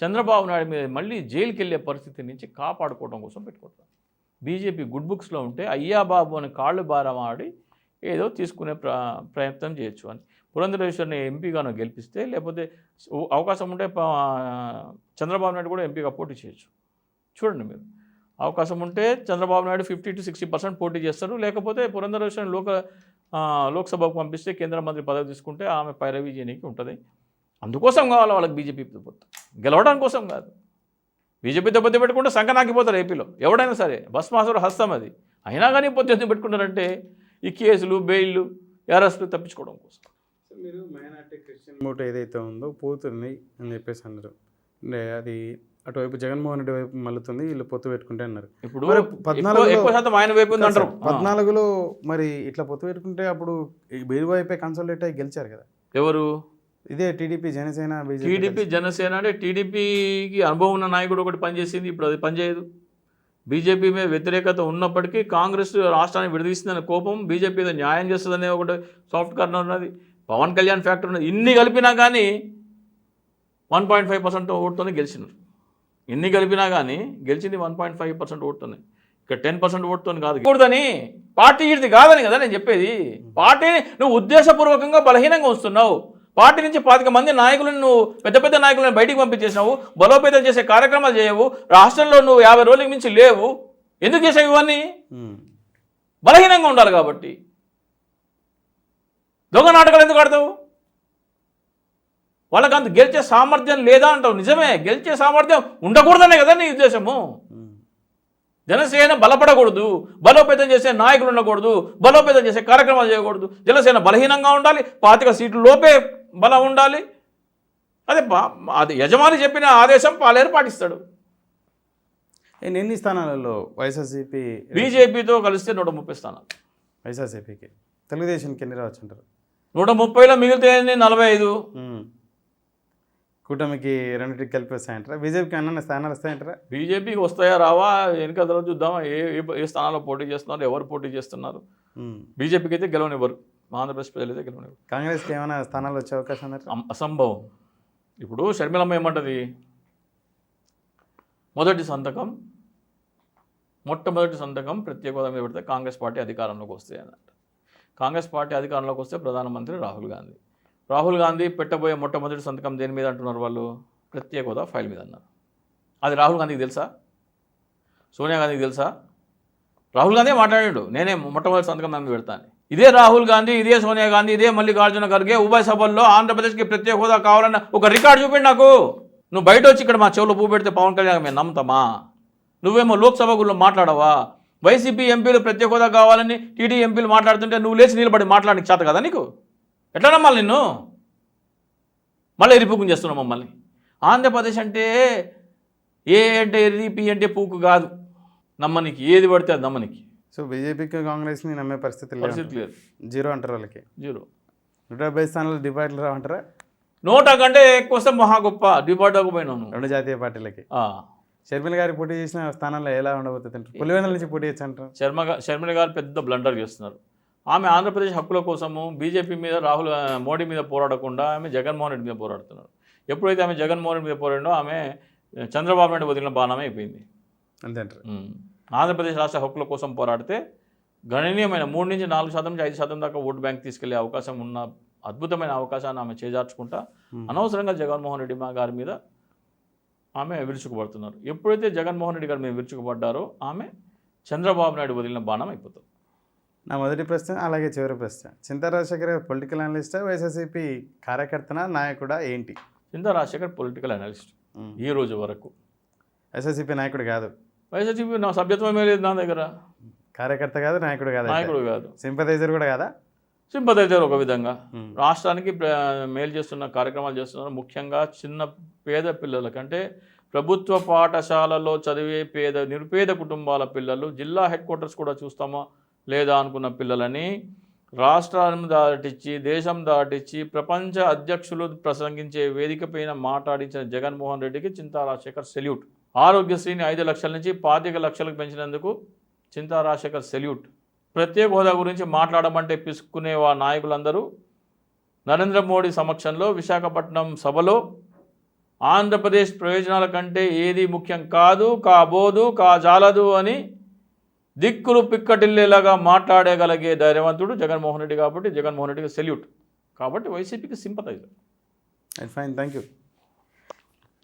చంద్రబాబు నాయుడు మీద మళ్ళీ జైలుకి వెళ్ళే పరిస్థితి నుంచి కాపాడుకోవడం కోసం పెట్టుకుంటున్నారు. బీజేపీ గుడ్ బుక్స్లో ఉంటే అయ్యా బాబు అని కాళ్ళు భారం ఆడి ఏదో తీసుకునే ప్రయత్నం చేయొచ్చు అని. పురంధరేశ్వరిని ఎంపీగాను గెలిపిస్తే, లేకపోతే అవకాశం ఉంటే చంద్రబాబు నాయుడు కూడా ఎంపీగా పోటీ చేయొచ్చు. చూడండి మీరు, అవకాశం ఉంటే చంద్రబాబు నాయుడు 50-60% పోటీ చేస్తారు. లేకపోతే పురంధరేశ్వరిని లోక్సభకు పంపిస్తే కేంద్ర మంత్రి పదవి తీసుకుంటే ఆమె పైరవీ చేయడానికి ఉంటుంది. అందుకోసం కావాలి వాళ్ళకి బీజేపీతో పొత్తు, గెలవడానికి కోసం కాదు. బీజేపీతో పొత్తు పెట్టుకుంటే సంకనాకిపోతారు ఏపీలో ఎవడైనా సరే, భస్మాసుర హస్తం అది. అయినా కానీ పొత్తు ఎందుకు పెట్టుకుంటారంటే ఈ కేసులు, బెయిల్లు, అరెస్టులు తప్పించుకోవడం కోసం. మీరు మైనార్టీ క్రిస్టియన్ ఓటు ఏదైతే ఉందో పోతుంది అని చెప్పేసి అన్నారు. అది అటువైపు జగన్మోహన్ రెడ్డి వైపు మళ్ళుతుంది, వీళ్ళు పొత్తు పెట్టుకుంటే అన్నారు. ఇప్పుడు 14% ఆయన వైపు ఉంది అంటారు. 14లో మరి ఇట్లా పొత్తు పెట్టుకుంటే అప్పుడు వీరి వైపే కన్సల్టేట్ అయ్యి గెలిచారు కదా. ఎవరు? ఇదే టీడీపీ జనసేన. టీడీపీ జనసేన అంటే టీడీపీకి అనుభవం ఉన్న నాయకుడు ఒకటి పనిచేసింది, ఇప్పుడు అది పనిచేయదు. బీజేపీ మీద వ్యతిరేకత ఉన్నప్పటికీ కాంగ్రెస్ రాష్ట్రాన్ని విడదీస్తుందనే కోపం, బీజేపీ మీద న్యాయం చేస్తుందనే ఒకటి సాఫ్ట్ కార్నర్ ఉన్నది, పవన్ కళ్యాణ్ ఫ్యాక్టర్ ఉన్నది. ఇన్ని కలిపినా కానీ 1.5% ఓటుతోనే గెలిచినారు. ఎన్ని కలిపినా కానీ గెలిచింది 1.5% ఓటుతోనే. ఇక్కడ 10% ఓటుతో కాదు. కూడదని పార్టీ ఇది కాదని కదా నేను చెప్పేది. పార్టీని నువ్వు ఉద్దేశపూర్వకంగా బలహీనంగా వస్తున్నావు. పార్టీ నుంచి 25 మంది నాయకులను నువ్వు పెద్ద నాయకులను బయటికి పంపించేసినావు. బలోపేతం చేసే కార్యక్రమాలు చేయవు. రాష్ట్రంలో నువ్వు 50 రోజులకు మించి లేవు. ఎందుకు చేసావు ఇవన్నీ? బలహీనంగా ఉండాలి కాబట్టి. దొంగ నాటకాలు ఎందుకు ఆడతావు? వాళ్ళకి అంత గెలిచే సామర్థ్యం లేదా అంటావు. నిజమే, గెలిచే సామర్థ్యం ఉండకూడదనే కదా నీ ఉద్దేశము. జనసేన బలపడకూడదు, బలోపేతం చేసే నాయకులు ఉండకూడదు, బలోపేతం చేసే కార్యక్రమాలు చేయకూడదు. జనసేన బలహీనంగా ఉండాలి, 25 సీట్లు లోపే బలం ఉండాలి. అది యజమాని చెప్పిన ఆదేశం పాలేరు పాటిస్తాడు. ఎన్ని స్థానాలలో వైఎస్ఆర్సీపీ బీజేపీతో కలిస్తే 130 స్థానాలు, వైఎస్ఆర్సీపీకి తెలుగుదేశానికి ఎన్ని రావచ్చు అంటారు? 130లో మిగిలితే 45. కూటమికి రెండింటికి కలిపి వస్తాయంటారా? బీజేపీకి అన్న స్థానాలు వస్తాయంటారా? బీజేపీకి వస్తాయా రావా వెనుక తర్వాత చూద్దామా, ఏ స్థానాల్లో పోటీ చేస్తున్నారు, ఎవరు పోటీ చేస్తున్నారు. బీజేపీకి అయితే గెలవనివ్వరు, ఆంధ్రప్రదేశ్ ప్రజలు అయితే గెలవనివ్వరు. కాంగ్రెస్కి ఏమైనా స్థానాలు వచ్చే అవకాశం ఉందంటారా? అసంభవం. ఇప్పుడు షర్మిలమ్మ ఏమంటది, మొట్టమొదటి సంతకం ప్రత్యేక హోదా మీద పెడితే కాంగ్రెస్ పార్టీ అధికారంలోకి వస్తాయి అన్నట్టు. కాంగ్రెస్ పార్టీ అధికారంలోకి వస్తే ప్రధానమంత్రి రాహుల్ గాంధీ పెట్టబోయే మొట్టమొదటి సంతకం దేని మీద అంటున్నారు వాళ్ళు? ప్రత్యేక హోదా ఫైల్ మీద అన్నారు. అది రాహుల్ గాంధీకి తెలుసా? సోనియా గాంధీకి తెలుసా? రాహుల్ గాంధీ మాట్లాడాడు, నేనే మొట్టమొదటి సంతకం దాని మీద పెడతాను. ఇదే రాహుల్ గాంధీ, ఇదే సోనియా గాంధీ, ఇదే మల్లికార్జున ఖర్గే ఉభయ సభల్లో ఆంధ్రప్రదేశ్కి ప్రత్యేక హోదా కావాలన్న ఒక రికార్డు చూపిండి నాకు. నువ్వు బయట వచ్చి ఇక్కడ మా చెవులో పువ్వు పెడితే పవన్ కళ్యాణ్ మేము నమ్ముతామా? నువ్వేమో లోక్సభ గుళ్ళు మాట్లాడవా? వైసీపీ ఎంపీలు ప్రత్యేక హోదా కావాలని టీడీ ఎంపీలు మాట్లాడుతుంటే నువ్వు లేచి నిలబడి మాట్లాడడానికి చేత కదా నీకు? ఎట్లా నమ్మాలి నిన్ను? మళ్ళీ ఎరిపుకుని చేస్తున్నావు మమ్మల్ని. ఆంధ్రప్రదేశ్ అంటే ఏ అంటే ఎర్రి పి అంటే పూకు కాదు, నమ్మనికి ఏది పడితే అది నమ్మనికి. సో బీజేపీకి కాంగ్రెస్ని నమ్మే పరిస్థితి లేదు. జీరో అంటారు వాళ్ళకి. 0. 170 స్థానాలు డిపాజిట్లు రావంటారా? 100 కంటే ఎక్కువ వస్తే మహా గొప్ప. డిపార్ట్కి పోయినాను 2 జాతీయ పార్టీలకి. షర్మిల గారి పోటీ చేసిన స్థానాల్లో ఎలా ఉండబోతుంది? పులివెందుల నుంచి పోటీ చేయొచ్చు అంటారు. షర్మిల గారు పెద్ద బ్లండర్ చేస్తున్నారు. ఆమె ఆంధ్రప్రదేశ్ హక్కుల కోసము బీజేపీ మీద మోడీ మీద పోరాడకుండా ఆమె జగన్మోహన్ రెడ్డి మీద పోరాడుతున్నారు. ఎప్పుడైతే ఆమె జగన్మోహన్ రెడ్డి మీద పోరాడో ఆమె చంద్రబాబు నాయుడు వదిలిన బాణమే అయిపోయింది. అంతేంటారు. ఆంధ్రప్రదేశ్ రాష్ట్ర హక్కుల కోసం పోరాడితే గణనీయమైన 3 నుంచి 4% నుంచి 5% దాకా ఓటు బ్యాంక్ తీసుకెళ్లే అవకాశం ఉన్న అద్భుతమైన అవకాశాన్ని ఆమె చేజార్చుకుంటా అనవసరంగా జగన్మోహన్ రెడ్డి గారి మీద ఆమె విరుచుకుపడుతున్నారు. ఎప్పుడైతే జగన్మోహన్ రెడ్డి గారి మీద విరుచుకుపడ్డారో ఆమె చంద్రబాబు నాయుడు వదిలిన బాణం అయిపోతుంది. నా మొదటి ప్రశ్న అలాగే చివరి ప్రశ్న, చింతా రాజశేఖర్ పొలిటికల్ అనలిస్టా, వైఎస్ఆర్సీపీ కార్యకర్తనా, నాయకుడా, ఏంటి? చింతా రాజశేఖర్ పొలిటికల్ అనలిస్ట్ ఈ రోజు వరకు. వైఎస్ఆర్సీపీ నాయకుడు కాదు. వైఎస్ఆర్సీపీ నా సభ్యత్వమే లేదు నా దగ్గర. కార్యకర్త కాదు, నాయకుడు కాదు. నాయకుడు కాదు, సింపథైజర్ కూడా కాదా? సింపథైజర్ ఒక విధంగా. రాష్ట్రానికి మేలు చేస్తున్న కార్యక్రమాలు చేస్తున్నారు. ముఖ్యంగా చిన్న పేద పిల్లల కంటే ప్రభుత్వ పాఠశాలలో చదివే నిరుపేద కుటుంబాల పిల్లలు, జిల్లా హెడ్ క్వార్టర్స్ కూడా చూస్తామా లేదా అనుకున్న పిల్లలని రాష్ట్రాన్ని దాటించి దేశం దాటించి ప్రపంచ అధ్యక్షులు ప్రసంగించే వేదిక పైన మాట్లాడించిన జగన్మోహన్ రెడ్డికి చింతా రాజశేఖర్ సెల్యూట్. ఆరోగ్యశ్రీని 5 లక్షల నుంచి 25 లక్షలకు పెంచినందుకు చింతా రాజశేఖర్ సెల్యూట్. ప్రత్యేక హోదా గురించి మాట్లాడమంటే పిసుక్కునే నాయకులందరూ నరేంద్ర మోడీ సమక్షంలో విశాఖపట్నం సభలో ఆంధ్రప్రదేశ్ ప్రయోజనాల కంటే ఏది ముఖ్యం కాదు, కాబోదు, కాజాలదు అని దిక్కులు పిక్కటిల్లేలాగా మాట్లాడగలిగే ధైర్యవంతుడు జగన్మోహన్ రెడ్డి కాబట్టి జగన్మోహన్ రెడ్డికి సెల్యూట్. కాబట్టి వైసీపీకి సింపథైజర్. Fine, thank you.